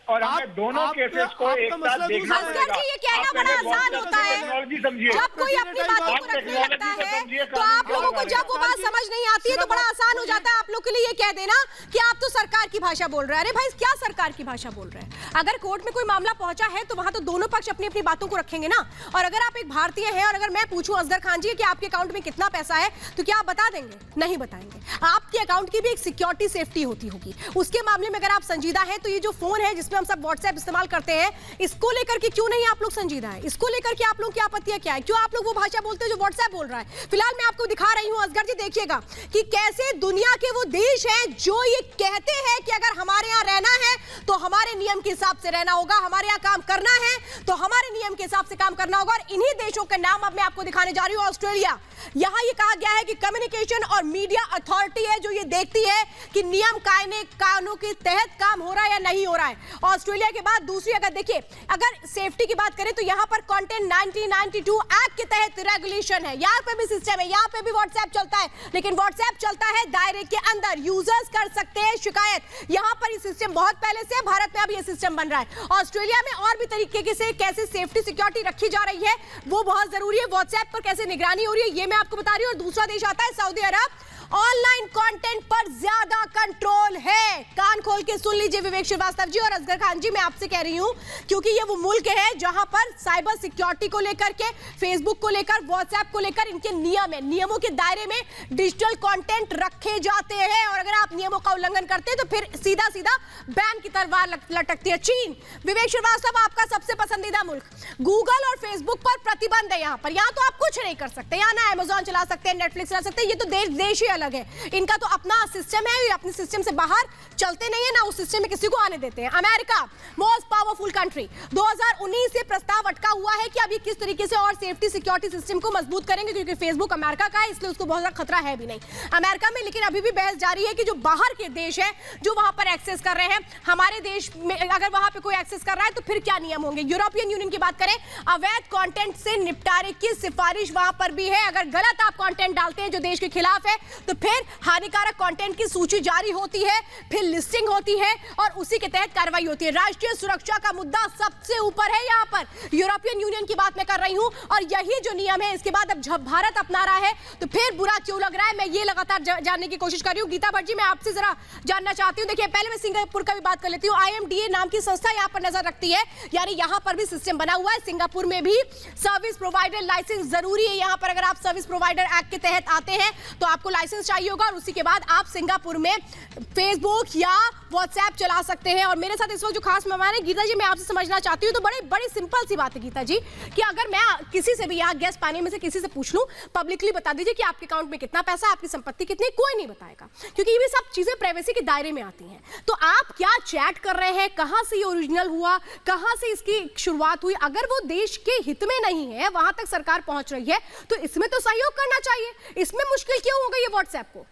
और हमें दोनों केसेस को एक साथ देखना असगर जी, ये कहना बड़ा आसान होता है। टेक्नोलॉजी समझिए, जब कोई अपनी बातों को रखने लगता है तो आप लोगों को जब वो बात समझ नहीं आती है तो बड़ा आसान हो जाता है आप लोग के लिए ये कह देना कि आप तो सरकार की भाषा बोल रहे हैं। अरे भाई, क्या सरकार की भाषा बोल रहे हैं? अगर कोर्ट में कोई मामला पहुंचा है तो वहां तो दोनों पक्ष अपनी अपनी बातों को रखेंगे ना। और अगर आप एक भारतीय हैं और अगर मैं पूछूं असगर खान जी कि आपके अकाउंट में कितना पैसा है, तो क्या आप बता देंगे? नहीं बताएंगे। आपके अकाउंट की भी एक सिक्योरिटी सेफ्टी होती होगी। उसके मामले में अगर आप संजीदा है तो ये जो फोन है जिसमें हम सब व्हाट्सएप इस्तेमाल करते हैं, इसको लेकर के क्यों नहीं आप लोग संजीदा है? इसको लेकर के आप लोग की आपत्तियां क्या है? क्यों आप लोग वो भाषा बोलते हैं जो व्हाट्सएप बोल रहा है? फिलहाल मैं आपको दिखा रही हूं असगर जी, देखिएगा कि कैसे दुनिया के वो देश हैं जो ये कहते हैं कि अगर हमारे यहां रहना है तो हमारे नियम के हिसाब से रहना होगा, हमारे यहां काम करना है तो हमारे नियम के हिसाब से काम करना होगा। और इन्हीं देशों के नाम अब मैं आपको दिखाने जा रही हूं। ऑस्ट्रेलिया, यहां ये कहा गया है कि कम्युनिकेशन और मीडिया अथॉरिटी है जो ये देखती है कि नियम कानून के तहत काम हो रहा है या नहीं हो रहा है। ऑस्ट्रेलिया के बाद दूसरी, अगर देखिए, अगर सेफ्टी की बात करें तो यहां पर कंटेंट 1992 एक्ट के तहत रेगुलेशन है। यहां पे भी सिस्टम है, यहां पे भी व्हाट्सएप चलता है, लेकिन व्हाट्सएप चलता है दायरे के अंदर। यूजर्स कर सकते हैं शिकायत। यहां पर ये सिस्टम बहुत पहले से, भारत में अब ये सिस्टम बन रहा है। ऑस्ट्रेलिया में और भी तरीके से कैसे सेफ्टी सिक्योरिटी रखी जा रही है वो बहुत जरूरी है। व्हाट्सएप पर कैसे निगरानी हो रही है ये मैं आपको बता रही हूं। और दूसरा देश आता है सऊदी अरब। ऑनलाइन कंटेंट पर ज्यादा कंट्रोल है। कान खोल के सुन लीजिए विवेक श्रीवास्तव जी और असगर खान जी, मैं आपसे कह रही हूं क्योंकि ये वो मुल्क है जहां पर साइबर सिक्योरिटी को लेकर के, फेसबुक को लेकर, व्हाट्सएप को लेकर इनके नियम है। नियमों के दायरे में डिजिटल कंटेंट रखे जाते हैं और अगर आप नियमों का उल्लंघन करते हैं तो फिर सीधा सीधा बैन की तलवार लटकती है। चीन, विवेक श्रीवास्तव, आपका सबसे पसंदीदा मुल्क। गूगल और फेसबुक पर प्रतिबंध है। यहाँ तो आप कुछ नहीं कर सकते, यहाँ ना अमेजॉन चला सकते हैं, नेटफ्लिक्स चला सकते हैं। ये तो देश ही अलग है। इनका तो अपना सिस्टम है, ये अपने सिस्टम से बाहर चलते नहीं है, ना उस सिस्टम में किसी को आने देते हैं। अमेरिका, मोस्ट पावरफुल कंट्री, 2019 से प्रस्ताव अटका हुआ है कि अभी किस तरीके से और सेफ्टी सिक्योरिटी सिस्टम को मजबूत करेंगे, क्योंकि फेसबुक अमेरिका का है इसलिए उसको बहुत ज्यादा खतरा है भी नहीं अमेरिका में। लेकिन अभी भी बहस जारी है कि जो बाहर के देश है जो वहां पर एक्सेस कर रहे हैं, हमारे देश में अगर वहां पर कोई एक्सेस कर रहा है तो फिर क्या नियम होंगे। यूरोपियन यूनियन की बात करें, अवैध कंटेंट से निपटारे की सिफारिश वहां पर भी है। अगर गलत आप कंटेंट डालते हैं जो देश के खिलाफ है तो फिर हानिकारक कंटेंट की सूची जारी होती है, फिर लिस्टिंग होती है और उसी के तहत कार्रवाई होती है। राष्ट्रीय सुरक्षा का मुद्दा सबसे ऊपर है यहाँ पर। यूरोपियन यूनियन की बात मैं कर रही हूं और यही जो नियम है इसके बाद अब जब भारत अपना रहा है तो फिर बुरा क्यों लग रहा है, मैं ये लगातार जानने की कोशिश कर रही हूं। गीता भट्ट जी, मैं आपसे जरा जानना चाहती हूं। देखिए, पहले मैं सिंगापुर का भी बात कर लेती हूँ। IMDA नाम की संस्था यहाँ पर नजर रखती है, यानी यहाँ पर भी सिस्टम बना हुआ है। सिंगापुर में भी सर्विस प्रोवाइडर लाइसेंस जरूरी है। यहाँ पर अगर आप सर्विस प्रोवाइडर एक्ट के तहत आते हैं तो आपको लाइसेंस चाहिए होगा और उसी के बाद आप सिंगापुर में फेसबुक या व्हाट्सएप चला सकते हैं। और मेरे साथ इस वक्त जो खास मेहमान है, गीता जी, मैं आपसे समझना चाहती हूँ तो बड़ी सिंपल सी बात है गीता जी कि अगर मैं किसी से भी यहाँ गेस्ट पानी में से किसी से पूछ लूँ, पब्लिकली बता दीजिए कि आपके अकाउंट में कितना पैसा, आपकी संपत्ति कितनी, कोई नहीं बताएगा क्योंकि ये भी सब चीजें प्राइवेसी के दायरे में आती हैं। तो आप क्या चैट कर रहे हैं, कहां से ये ओरिजिनल हुआ, कहां से इसकी शुरुआत हुई, अगर वो देश के हित में नहीं है, वहां तक सरकार पहुंच रही है तो इसमें तो सहयोग करना चाहिए। इसमें मुश्किल क्यों हो गई है व्हाट्सएप को?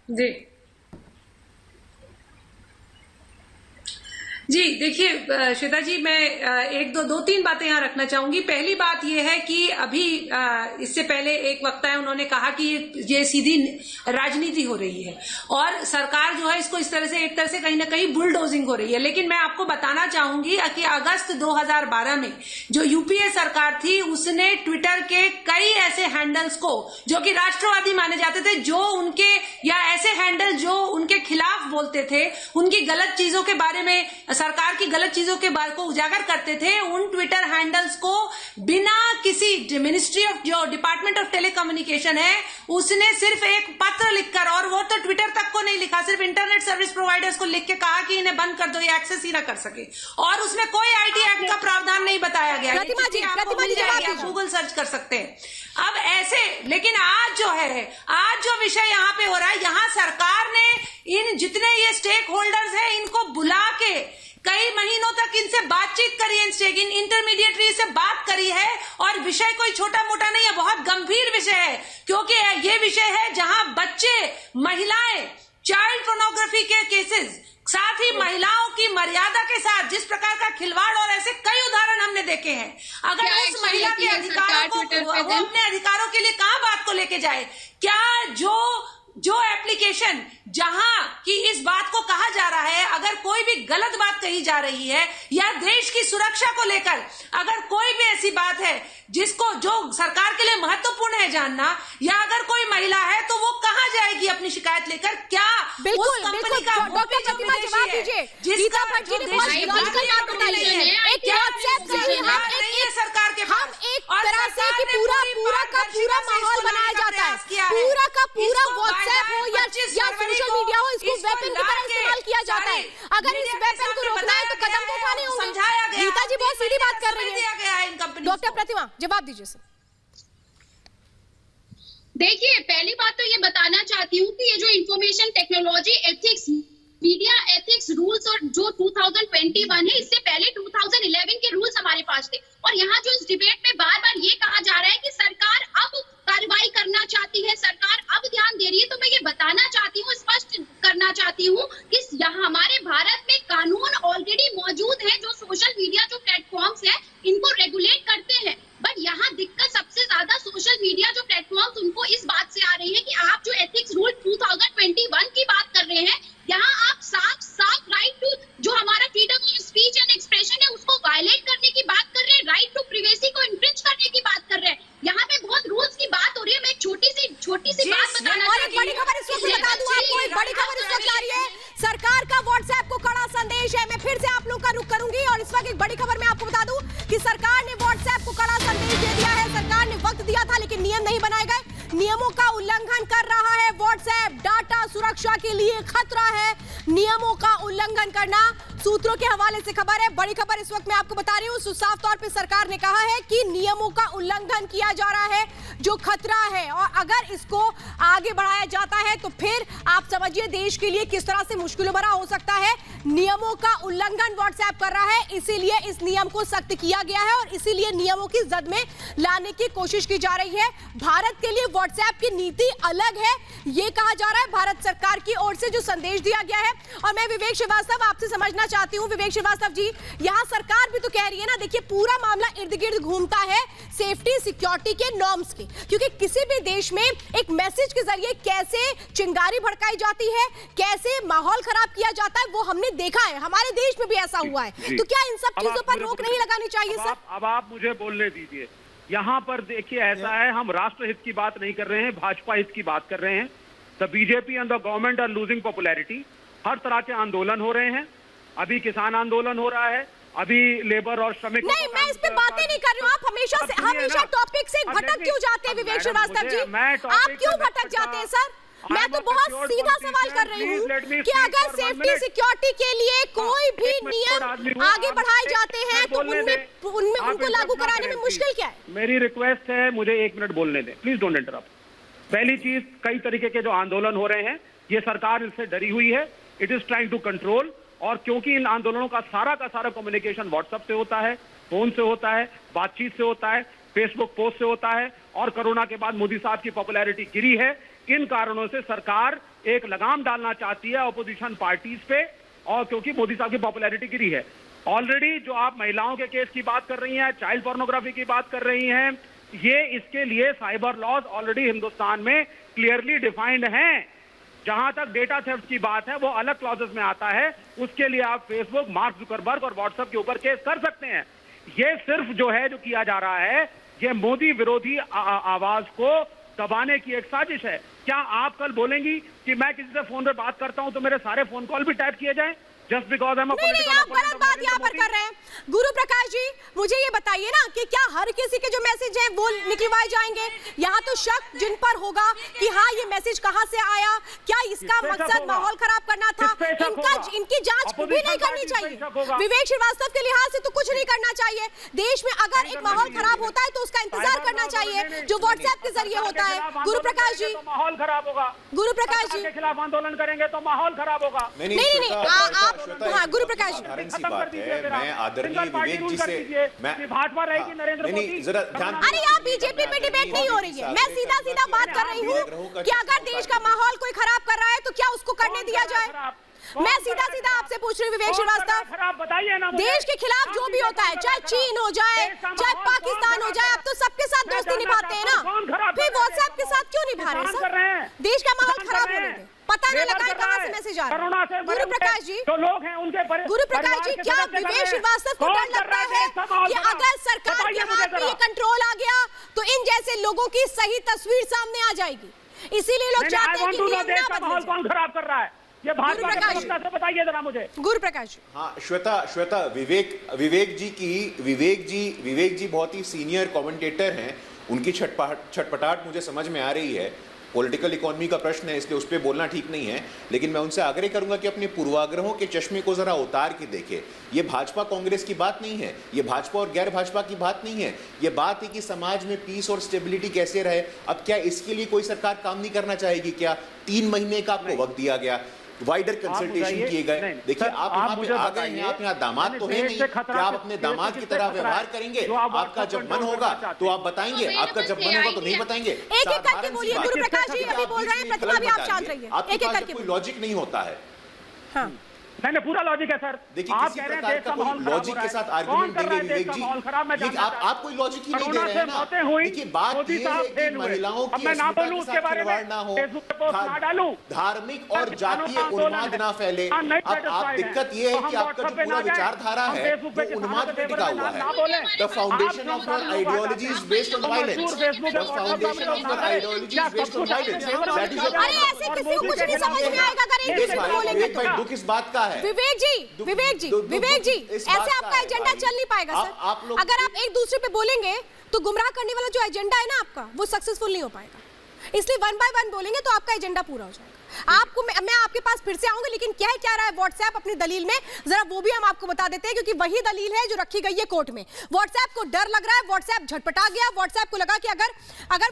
जी देखिए श्वेता जी, मैं दो तीन बातें यहाँ रखना चाहूंगी। पहली बात यह है कि अभी इससे पहले एक वक्ता है, उन्होंने कहा कि ये सीधी राजनीति हो रही है और सरकार जो है इसको इस तरह से एक तरह से कहीं ना कहीं बुलडोजिंग हो रही है। लेकिन मैं आपको बताना चाहूंगी कि अगस्त 2012 में जो यूपीए सरकार थी उसने ट्विटर के कई ऐसे हैंडल्स को जो कि राष्ट्रवादी माने जाते थे, जो उनके या ऐसे हैंडल जो उनके खिलाफ बोलते थे, उनकी गलत चीजों के बारे में, सरकार की गलत चीजों के बारे को उजागर करते थे, उन ट्विटर हैंडल्स को बिना किसी मिनिस्ट्री ऑफ जो डिपार्टमेंट ऑफ टेलीकम्युनिकेशन है उसने सिर्फ एक पत्र लिखकर, और वो तो ट्विटर तक को नहीं लिखा, सिर्फ इंटरनेट सर्विस प्रोवाइडर्स को लिख के कहा कि इन्हें बंद कर दो, ये एक्सेस ही ना कर सके। और उसमें कोई आईटी एक्ट का प्रावधान नहीं बताया गया। आप गूगल सर्च कर सकते हैं। अब ऐसे, लेकिन आज जो विषय यहाँ पे हो रहा है, यहाँ सरकार ने इन जितने ये स्टेक होल्डर्स हैं इनको बुला के कई महीनों तक इनसे बातचीत करी है, इन इंटरमीडिएटरी से बात करी है और विषय कोई छोटा मोटा नहीं है, बहुत गंभीर विषय है, क्योंकि ये विषय है जहां बच्चे, महिलाएं, चाइल्ड पोर्नोग्राफी के केसेस, साथ ही महिलाओं की मर्यादा के साथ जिस प्रकार का खिलवाड़, और ऐसे कई उदाहरण हमने देखे हैं। अगर उस महिला के अधिकारों को, वो अपने अधिकारों के लिए कहां बात को लेके जाए, क्या जो जो एप्लीकेशन जहां कि इस बात को कहा जा रहा है, अगर कोई भी गलत बात कही जा रही है या देश की सुरक्षा को लेकर अगर कोई भी ऐसी बात है जिसको जो सरकार के लिए महत्वपूर्ण है जानना, या अगर कोई महिला है तो वो कहां जाएगी अपनी शिकायत लेकर? क्या बिल्कुल उस कंपनी का डॉक्टर प्रतिमा जवाब दीजिए। गीता भट्ट जी ने बहुत लॉजिकल बात बताई है। एक व्हाट्सएप से ही हम एक तरह से कि पूरा का पूरा माहौल बनाया जाता है, पूरा का पूरा व्हाट्सएप हो या सोशल मीडिया हो, इसको वेपन की तरह इस्तेमाल किया जाता है। अगर इस वेपन को रोकना है तो कदम तो उठाने होंगे। गीता जी बहुत सीधी बात कर रही है। डॉक्टर प्रतिमा जवाब दीजिए सर। देखिए, पहली बात तो ये बताना चाहती हूँ कि ये जो information technology ethics, media ethics rules और जो 2021 है, इससे पहले 2011 के रूल्स हमारे पास थे। और यहाँ जो इस डिबेट में बार बार ये कहा जा रहा है कि सरकार अब कार्रवाई करना चाहती है, सरकार अब ध्यान दे रही है, तो मैं ये बताना चाहती हूँ, स्पष्ट करना चाहती हूँ कि यहाँ हमारे भारत में कानून ऑलरेडी मौजूद है जो सोशल मीडिया जो प्लेटफॉर्म्स है इनको रेगुलेट करते हैं। बट यहाँ दिक्कत सबसे ज्यादा सोशल मीडिया जो प्लेटफॉर्म्स उनको इस बात से आ रही है कि आप जो एथिक्स रूल 2021 की बात कर रहे हैं, यहाँ आप साफ राइट टू जो हमारा freedom of speech and expression है उसको वायलेट करने की बात कर रहे हैं, राइट टू प्रिवेसी को इन्फ्रिंज करने की बात कर रहे हैं। यहाँ पे बहुत रूल्स की बात हो रही है। मैं छोटी सी बात बताना चाहती हूँ। बड़ी खबर इस वक्त बता दूं आपको, एक बड़ी खबर इस वक्त आ रही है। सरकार का व्हाट्सएप को कड़ा संदेश है। मैं फिर से आप लोग का रुख करूंगी और इस वक्त एक बड़ी खबर मैं आपको बता दूं कि सरकार ने व्हाट्सएप को कड़ा संदेश दे दिया है। सरकार ने वक्त दिया था लेकिन नियम नहीं बनाए गए, नियमों का उल्लंघन कर रहा है व्हाट्सएप। डाटा सुरक्षा के लिए खतरा है, नियमों का उल्लंघन करना। सूत्रों के हवाले से खबर है, बड़ी खबर इस वक्त मैं आपको बता रही हूं। साफ तौर पे सरकार ने कहा है कि नियमों का उल्लंघन किया जा रहा है, जो खतरा है, और अगर इसको आगे बढ़ाया जाता है तो फिर आप समझिए देश के लिए किस तरह से मुश्किलों भरा हो सकता है। नियमों का उल्लंघन व्हाट्सएप कर रहा है, इसीलिए इस नियम को सख्त किया गया है और इसीलिए नियमों की जद में लाने की कोशिश की जा रही है। भारत के लिए व्हाट्सएप की नीति अलग है, ये कहा जा रहा है भारत सरकार की ओर से जो संदेश दिया गया है। और मैं विवेक श्रीवास्तव आपसे समझना चाहती हूं, विवेक श्रीवास्तव जी, यहां सरकार भी तो कह रही है ना, देखिए पूरा मामला इर्द गिर्द घूमता है सेफ्टी सिक्योरिटी के नॉर्म्स के, क्योंकि किसी भी देश में एक मैसेज के जरिए कैसे चिंगारी भड़काई जाती है, कैसे माहौल खराब किया जाता है, वो हमने देखा है, हमारे देश में भी ऐसा हुआ है। तो क्या इन सब चीजों पर रोक नहीं लगानी चाहिए सर? अब आप मुझे बोलने दीजिए। यहाँ पर देखिए ऐसा है, हम राष्ट्रहित की बात नहीं कर रहे हैं, भाजपा हित की बात कर रहे हैं। The BJP and the government are losing popularity. हर तरह के आंदोलन हो रहे हैं, अभी किसान आंदोलन हो रहा है, अभी लेबर और श्रमिक। नहीं, मैं इस पे बातें नहीं कर रही हूँ। आप हमेशा टॉपिक से भटक क्यों जाते हैं विवेक श्रीवास्तव जी? आप क्यों भटक जाते हैं सर? मैं तो बहुत सीधा सवाल कर रही हूँ कि अगर सेफ्टी सिक्योरिटी के लिए कोई भी नियम आगे बढ़ाए जाते हैं तो उनमें उनको लागू कराने में मुश्किल क्या है? मेरी रिक्वेस्ट है, मुझे 1 मिनट बोलने दें, प्लीज डोंट इंटरप्ट। पहली चीज, कई तरीके के जो आंदोलन हो रहे हैं, ये सरकार इससे डरी हुई है, it is trying to control. और क्योंकि इन आंदोलनों का सारा कम्युनिकेशन व्हाट्सएप से होता है, फोन से होता है, बातचीत से होता है, फेसबुक पोस्ट से होता है, और कोरोना के बाद मोदी साहब की पॉपुलैरिटी गिरी है। इन कारणों से सरकार एक लगाम डालना चाहती है ऑपोजिशन पार्टीज पे, और क्योंकि मोदी साहब की पॉपुलैरिटी गिरी है। ऑलरेडी जो आप महिलाओं के केस की बात कर रही हैं, चाइल्ड पोर्नोग्राफी की बात कर रही हैं, ये इसके लिए साइबर लॉज ऑलरेडी हिंदुस्तान में क्लियरली डिफाइंड हैं। जहां तक डेटा थेफ्ट की बात है वो अलग क्लॉजेस में आता है, उसके लिए आप फेसबुक, मार्क जुकरबर्ग और व्हाट्सएप के ऊपर केस कर सकते हैं। ये सिर्फ जो है जो किया जा रहा है, ये मोदी विरोधी आवाज को दबाने की एक साजिश है। क्या आप कल बोलेंगी कि मैं किसी से फोन पे बात करता हूं तो मेरे सारे फोन कॉल भी टैप किए जाएं? Just because I am a political आप गलत बात यहाँ पर कर रहे हैं। गुरु प्रकाश जी, मुझे ये बताइए ना कि क्या हर किसी के जो मैसेज हैं वो निकलवाए जाएंगे? यहाँ तो शक जिन पर होगा कि हाँ ये मैसेज कहाँ से आया, क्या इसका मकसद माहौल खराब करना था, इनकी जांच भी नहीं करनी चाहिए। विवेक श्रीवास्तव के लिहाज से तो कुछ नहीं करना चाहिए। देश में अगर एक माहौल खराब होता है तो उसका इंतजार करना चाहिए, जो व्हाट्सएप के जरिए होता है। गुरु प्रकाश जी, माहौल खराब होगा। गुरु प्रकाश जी के खिलाफ आंदोलन करेंगे तो माहौल खराब होगा। नहीं, हाँ गुरु प्रकाश जी, मैं आदरणीय विवेक जी से भाजपा रहेगी नरेंद्र मोदी। अरे यहाँ बीजेपी पे डिबेट नहीं हो रही है, मैं सीधा बात कर रही हूँ कि अगर देश का माहौल कोई खराब कर रहा है तो क्या उसको करने दिया जाए? मैं सीधा आपसे पूछ रही हूँ विवेक श्रीवास्तव, बताइए ना, देश के खिलाफ जो भी होता है, चाहे चीन हो जाए, चाहे पाकिस्तान हो जाए, अब तो सबके साथ दोस्ती निभाते हैं ना, फिर व्हाट्सएप के साथ क्यों निभा रहे हैं सर? देश का माहौल खराब हो ने लगाए, कहां से मैसेज आ रहा है? गुरु प्रकाश जी, जो लोग हैं उनके गुरु प्रकाश जी, क्या विवेक श्रीवास्तव को डर लगता है कि अगर सरकार के हाथ में ये कंट्रोल आ गया तो इन जैसे लोगों की सही तस्वीर सामने आ जाएगी, इसीलिए लोग चाहते हैं कि नियम ना बदले? माहौल कौन खराब कर रहा है? ये भाजपा के प्रवक्ता से बताइए जरा मुझे। गुरु प्रकाश। हाँ श्वेता, विवेक जी बहुत ही सीनियर कमेंटेटर हैं। उनकी छटपटाहट मुझे समझ में आ रही है। पॉलिटिकल इकोनॉमी का प्रश्न है, इसलिए उस पर बोलना ठीक नहीं है, लेकिन मैं उनसे आग्रह करूंगा कि अपने पूर्वाग्रहों के चश्मे को जरा उतार के देखें। ये भाजपा कांग्रेस की बात नहीं है, ये भाजपा और गैर भाजपा की बात नहीं है। ये बात है कि समाज में पीस और स्टेबिलिटी कैसे रहे। अब क्या इसके लिए कोई सरकार काम नहीं करना चाहेगी क्या? 3 महीने का आपको वक्त दिया गया, वाइडर कंसल्टेशन किए गए। देखिए आप यहाँ पे आ गए हैं, आप यहाँ दामाद तो है नहीं, क्या आप अपने दामाद की तरह व्यवहार करेंगे? आपका जब मन होगा तो आप बताएंगे, आपका जब मन होगा तो नहीं बताएंगे। एक एक करके बोलिए गुरु प्रकाश जी, अभी बोल रहे हैं, प्रतिमा भी आप शांत रहिए। एक एक करके कोई लॉजिक नहीं होता है। हाँ नहीं, पूरा लॉजिक है सर। देखिए किसी प्रकार का कोई लॉजिक के साथ आर्गुमेंट देंगे विवेक जी, आप कोई लॉजिक ही नहीं दे रहे हैं ना। देखिए बात ये है कि महिलाओं की अस्मिता के साथ खिलवाड़ ना हो, धार्मिक और जातीय उन्माद ना फैले। अब आप दिक्कत ये है कि आपका जो पूरा विचारधारा है वो उन्माद पे टिका हुआ है। The foundation of your ideology is based on violence. The foundation of your ideology is based on violence. That is अरे ऐसे किसी को कुछ नहीं समझ में आएगा अगर एक दूसरे को बोलेंगे तो। दुख इस बात का है विवेक जी, ऐसे आपका एजेंडा चल नहीं पाएगा सर। अगर आप एक दूसरे पे बोलेंगे तो गुमराह करने वाला जो एजेंडा है ना आपका, वो सक्सेसफुल नहीं हो पाएगा। इसलिए 1 बाय 1 बोलेंगे तो आपका एजेंडा पूरा हो जाएगा। आपको मैं आपके पास फिर से आऊंगी, लेकिन क्या रहा है व्हाट्सएप अपनी दलील में, जरा वो भी हम आपको बता देते हैं, क्योंकि वही दलील है जो रखी गई है कोर्ट में। व्हाट्सएप को डर लग रहा है, व्हाट्सएप झटपटा गया, व्हाट्सएप को लगा कि अगर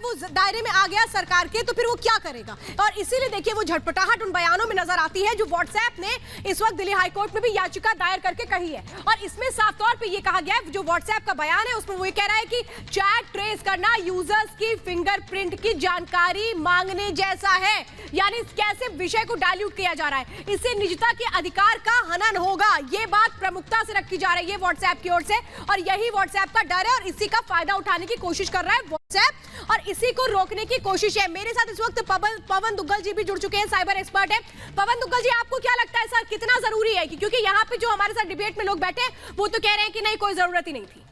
वो दायरे में आ गया सरकार के तो फिर वो क्या करेगा, और इसीलिए देखिए वो झटपटाहट उन बयानों में नजर आती है जो व्हाट्सएप ने इस वक्त दिल्ली हाईकोर्ट में भी याचिका दायर करके कही है। और इसमें साफ तौर पर यह कहा गया है, जो व्हाट्सएप का बयान है उसमें वो ये कह रहा है कि चैट ट्रेस करना यूजर्स की फिंगरप्रिंट की जानकारी मांगने जैसा है, यानी कैसे विषय को डाइल्यूट किया जा रहा है, इससे निजता के अधिकार का हनन होगा। ये बात प्रमुखता से रखी जा रही है व्हाट्सएप की ओर से, और यही व्हाट्सएप का डर है और इसी का फायदा उठाने की कोशिश कर रहा है व्हाट्सएप, और इसी को रोकने की कोशिश है। मेरे साथ इस वक्त पवन दुग्गल जी भी जुड़ चुके हैं, साइबर एक्सपर्ट है। पवन दुग्गल जी, आपको क्या लगता है सर कितना जरूरी है, क्योंकि यहाँ पे जो हमारे साथ डिबेट में लोग बैठे वो तो कह रहे हैं कि नहीं, कोई जरूरत ही नहीं थी।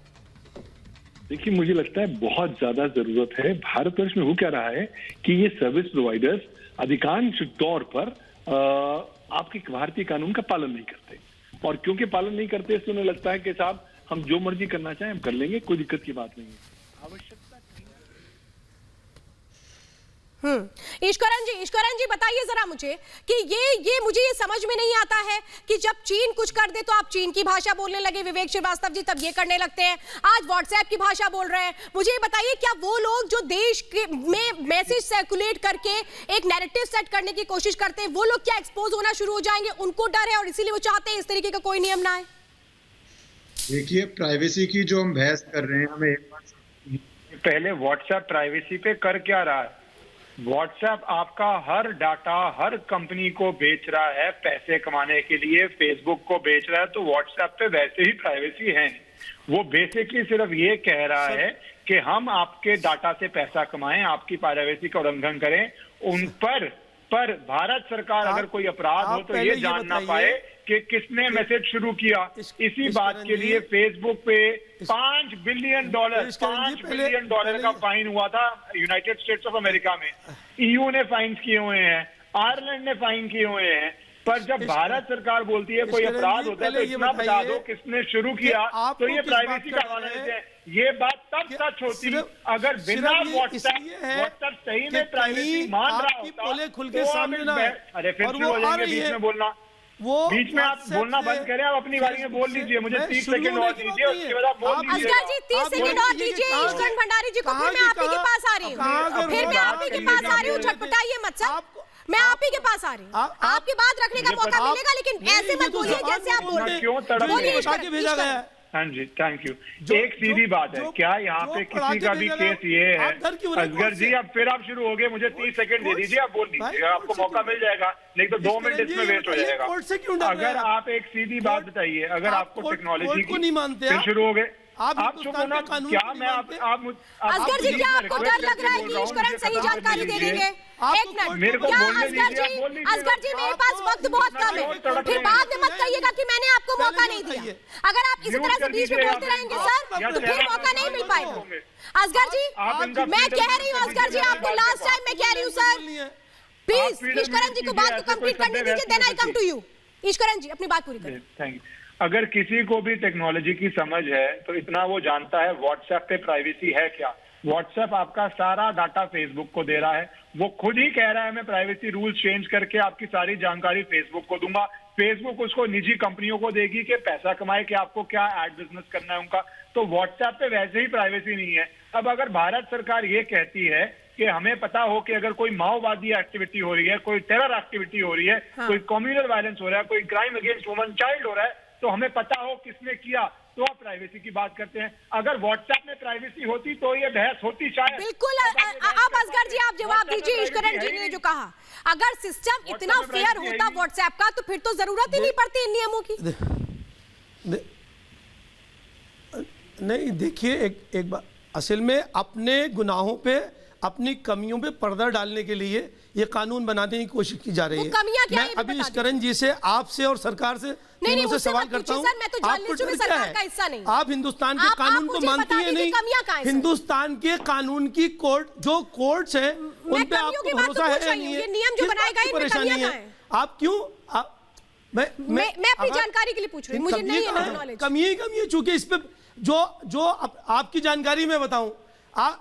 देखिए मुझे लगता है बहुत ज्यादा जरूरत है। भारतवर्ष में हो क्या रहा है कि ये सर्विस प्रोवाइडर्स अधिकांश तौर पर आपके भारतीय कानून का पालन नहीं करते, और क्योंकि पालन नहीं करते इसलिए उन्हें लगता है कि साहब हम जो मर्जी करना चाहें हम कर लेंगे, कोई दिक्कत की बात नहीं है। ईश्वरन जी बताइए जरा मुझे कि ये मुझे ये समझ में नहीं आता है कि जब चीन कुछ कर दे तो आप चीन की भाषा बोलने लगे विवेक श्रीवास्तव जी, तब ये करने लगते हैं, आज व्हाट्सएप की भाषा बोल रहे हैं। मुझे ये बताइए, क्या वो लोग जो देश के में मैसेज सर्कुलेट करके एक नैरेटिव सेट करने की कोशिश करते हैं, वो लोग क्या एक्सपोज होना शुरू हो जाएंगे? उनको डर है और इसीलिए वो चाहते हैं इस तरीके का कोई नियम ना आए। देखिए प्राइवेसी की जो हम बहस कर रहे हैं, हमें एक बात पहले व्हाट्सएप प्राइवेसी पे कर क्या रहा है? व्हाट्सएप आपका हर डाटा हर कंपनी को बेच रहा है पैसे कमाने के लिए, फेसबुक को बेच रहा है, तो व्हाट्सएप पे वैसे ही प्राइवेसी है। वो बेसिकली सिर्फ ये कह रहा है कि हम आपके डाटा से पैसा कमाएं, आपकी प्राइवेसी का उल्लंघन करें। उन पर भारत सरकार अगर कोई अपराध हो तो ये जान ना पाए कि किसने मैसेज शुरू किया। इसी बात के लिए फेसबुक पे $5 बिलियन का फाइन हुआ था यूनाइटेड स्टेट्स ऑफ अमेरिका में। EU ने फाइन किए हुए हैं, आयरलैंड ने फाइन किए हुए हैं, पर जब भारत सरकार बोलती है कोई अपराध होता है तो इतना बता दो किसने शुरू किया, तो ये प्राइवेसी का हवाला देते हैं। ये बात तब सच होती अगर बिना व्हाट्सएप सही में प्राइवेसी मान रहा होता। अरे फिर शुरू हो जाएंगे बीच में बोलना, बीच में आप बोलना बंद करें, आप अपनी बारी में बोल लीजिए। मुझे 30 सेकंड और दीजिए, उसके बाद आप बोल लीजिए। असगर जी 30 सेकंड और दीजिए ईश्वरन भंडारी जी को, फिर मैं आप ही के पास आ रही हूँ, फिर मैं आप ही के पास आ रही हूँ। झटपटाइए मत सर, मैं आप ही के पास आ रही हूँ, आपकी बात रखने का मौका मिलेगा, लेकिन ऐसे मत बोलिए जैसे आप बोल रहे हैं। हाँ जी, थैंक यू। एक सीधी बात है, क्या यहाँ पे किसी का भी केस ये है? असगर जी अब फिर आप शुरू हो गए, मुझे 30 सेकंड दे दीजिए, आप बोल दीजिए, आपको मौका मिल जाएगा, नहीं तो 2 मिनट इसमें वेस्ट हो जाएगा। अगर आप एक सीधी बात बताइए, अगर आपको टेक्नोलॉजी को नहीं मानते, फिर शुरू हो गए आप चुप होना। क्या मैं आप असगर जी, क्या आपको डर लग रहा है कि ईश्वरन सही जानकारी दे देंगे? एक मिनट, क्या असगर जी मेरे पास वक्त बहुत कम है, फिर बाद में मत कहिएगा कि मैंने आपको मौका नहीं दिया। अगर आप इसी तरह से बीच में बोलते रहेंगे सर तो फिर मौका नहीं मिल पाएगा। असगर जी मैं कह रही हूँ, असगर जी आपको लास्ट टाइम मैं कह रही हूँ सर, प्लीज ईश्वरन जी को बात को कंप्लीट करने दीजिए, then I come to you. Eshwaran ji अपनी बात पूरी करें। Thank you. अगर किसी को भी टेक्नोलॉजी की समझ है तो इतना वो जानता है व्हाट्सएप पे प्राइवेसी है क्या। व्हाट्सएप आपका सारा डाटा फेसबुक को दे रहा है, वो खुद ही कह रहा है मैं प्राइवेसी रूल चेंज करके आपकी सारी जानकारी फेसबुक को दूंगा। फेसबुक उसको निजी कंपनियों को देगी कि पैसा कमाए कि आपको क्या एड बिजनेस करना है उनका। तो व्हाट्सएप पे वैसे ही प्राइवेसी नहीं है। अब अगर भारत सरकार ये कहती है कि हमें पता हो कि अगर कोई माओवादी एक्टिविटी हो रही है, कोई टेरर एक्टिविटी हो रही है, कोई कम्युनल वायलेंस हो रहा है, कोई क्राइम अगेंस्ट वुमन चाइल्ड हो रहा है, तो हमें पता हो किसने किया, तो आप प्राइवेसी की बात करते हैं। अगर व्हाट्सएप में प्राइवेसी होती तो ये बहस होती शायद। बिल्कुल। अब असगर जी आप जवाब दीजिए ईश्वरन जी ने जो कहा, अगर सिस्टम इतना फेयर होता व्हाट्सएप का तो फिर तो जरूरत ही नहीं पड़ती इन नियमों की। नहीं देखिए, एक बात, असल में अपने गुनाहों पे, अपनी कमियों पे पर्दा डालने के लिए ये कानून बनाने की कोशिश की जा रही है। मैं अभी ईश्वरन जी से, आपसे और सरकार से तीनों से सवाल करता हूँ, आपको क्या है, आप हिंदुस्तान के कानून को मानती है नहीं? हिंदुस्तान के कानून की कोर्ट, जो कोर्ट्स हैं उन पे आपको भरोसा है नहीं है? नियम जो बनाए गए परेशानी है, आप क्यों? मैं अपनी जानकारी के लिए पूछ रही हूँ, मुझे नहीं है नॉलेज। कमी है, चूंकि इस पे जो आपकी जानकारी में बताऊं,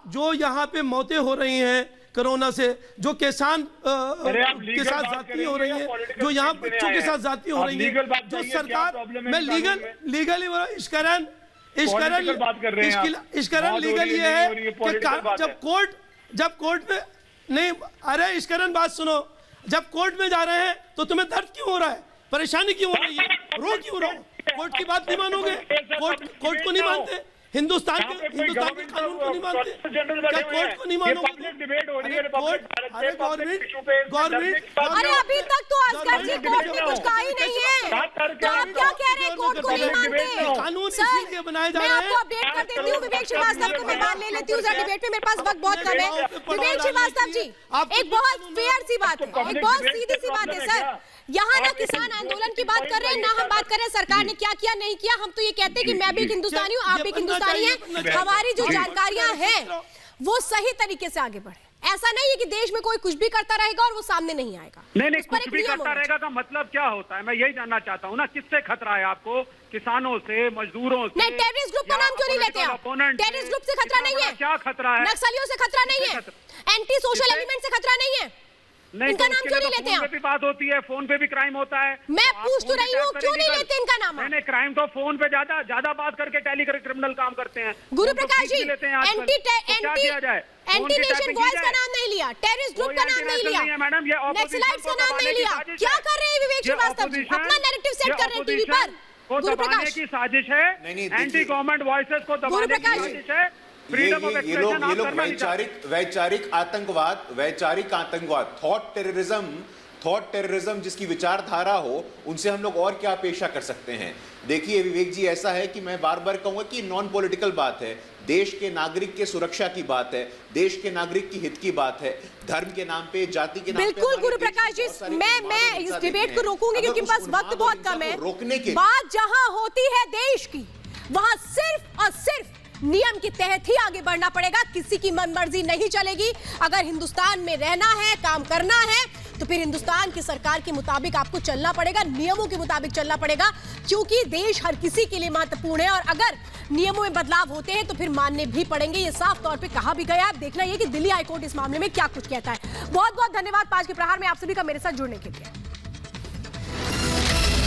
जो यहाँ पे मौतें हो रही हैं कोरोना से, जो किसान के साथ जाती हो रही है, जो यहाँ बच्चों के साथ जाती हो रही है, जो सरकार, मैं लीगली इश्करन लीगल ये है कि जब कोर्ट में नहीं, अरे इश्करन बात सुनो, जब कोर्ट में जा रहे हैं तो तुम्हें दर्द क्यों हो रहा है, परेशानी क्यों हो रही है, रो क्यों रहो? कोर्ट की बात नहीं मानोगे? कोर्ट को नहीं मानते? हिंदुस्तान के कानून को नहीं मानते? क्या कोर्ट को नहीं मानोगे? अरे गवर्नमेंट, अरे अभी तक तो असगर जी कोर्ट ने कुछ कहा ही नहीं है, तो आप क्या कह रहे हैं कोर्ट को नहीं मानते? कानून इसीलिए बनाए जा रहे हैं। मैं आपको अपडेट कर देती हूँ विवेक श्रीवास्तव को, मैं बात ले लेती हूँ डिबेट में, मेरे पास वक्त बहुत कम है। विवेक श्रीवास्तव जी, एक बहुत फेयर सी बात है, एक बहुत सीधी सी बात है सर, यहाँ ना किसान आंदोलन की बात कर रहे हैं, ना हम बात कर रहे हैं सरकार ने क्या किया नहीं किया। हम तो ये कहते हैं कि मैं भी एक हिंदुस्तानी हूँ, आप भी एक हिंदुस्तानी हैं, हमारी जो जानकारियां हैं वो सही तरीके से आगे बढ़े। ऐसा नहीं है कि देश में कोई कुछ भी करता रहेगा और वो सामने नहीं आएगा। नहीं, कुछ भी करता रहेगा का मतलब क्या होता है, मैं यही जानना चाहता हूँ ना। किससे खतरा है आपको? किसानों से, मजदूरों से? नहीं, टेररिस्ट ग्रुप का नाम क्यों नहीं लेते आप? टेररिस्ट ग्रुप से खतरा नहीं है। क्या खतरा है? नक्सलियों से खतरा नहीं है, एंटी सोशल एलिमेंट से खतरा नहीं है। इनका नाम क्यों नहीं लेते? फोन पे भी बात होती है, फोन पे भी क्राइम होता है। मैं पूछ तो रही हूँ, क्यों नहीं लेते इनका नाम? मैंने क्राइम तो फोन पे ज्यादा बात करके टैली करके क्रिमिनल काम करते हैं। गुरु Prakash ji, anti nation voice का नाम नहीं लिया, टेररिस्ट ग्रुप का नाम नहीं लिया, मैडम ये नक्सलाइट्स का नाम नहीं लिया। क्या कर रहे हैं विवेक श्रीवास्तव जी? अपना नैरेटिव सेट कर रहे हैं टीवी पर। गुरु प्रकाश की साजिश है, एंटी गवर्नमेंट वॉइसेस को दबाने की साजिश है। ये लोग वैचारिक आतंकवाद, थॉट टेररिज्म जिसकी विचारधारा हो, उनसे हम लोग और क्या अपेक्षा कर सकते हैं? देखिए विवेक जी, ऐसा है कि मैं बार बार कहूंगा कि नॉन पॉलिटिकल बात है, देश के नागरिक के सुरक्षा की बात है, देश के नागरिक की हित की बात है, धर्म के नाम पे, जाति के नाम पे। बिल्कुल गुरु प्रकाश जी, मैं इस डिबेट को रोकूंगी क्योंकि पास वक्त बहुत कम है। रोकने के बात जहां होती है देश की, वहां सिर्फ और सिर्फ नियम के तहत ही आगे बढ़ना पड़ेगा, किसी की मनमर्जी नहीं चलेगी। अगर हिंदुस्तान में रहना है, काम करना है, तो फिर हिंदुस्तान की सरकार के मुताबिक आपको चलना पड़ेगा, नियमों के मुताबिक चलना पड़ेगा, क्योंकि देश हर किसी के लिए महत्वपूर्ण है। और अगर नियमों में बदलाव होते हैं तो फिर मानने भी पड़ेंगे, ये साफ तौर पे कहा भी गया है। अब देखना यह कि दिल्ली हाईकोर्ट इस मामले में क्या कुछ कहता है। बहुत बहुत धन्यवाद 5 के प्रहार में आप सभी का मेरे साथ जुड़ने के लिए।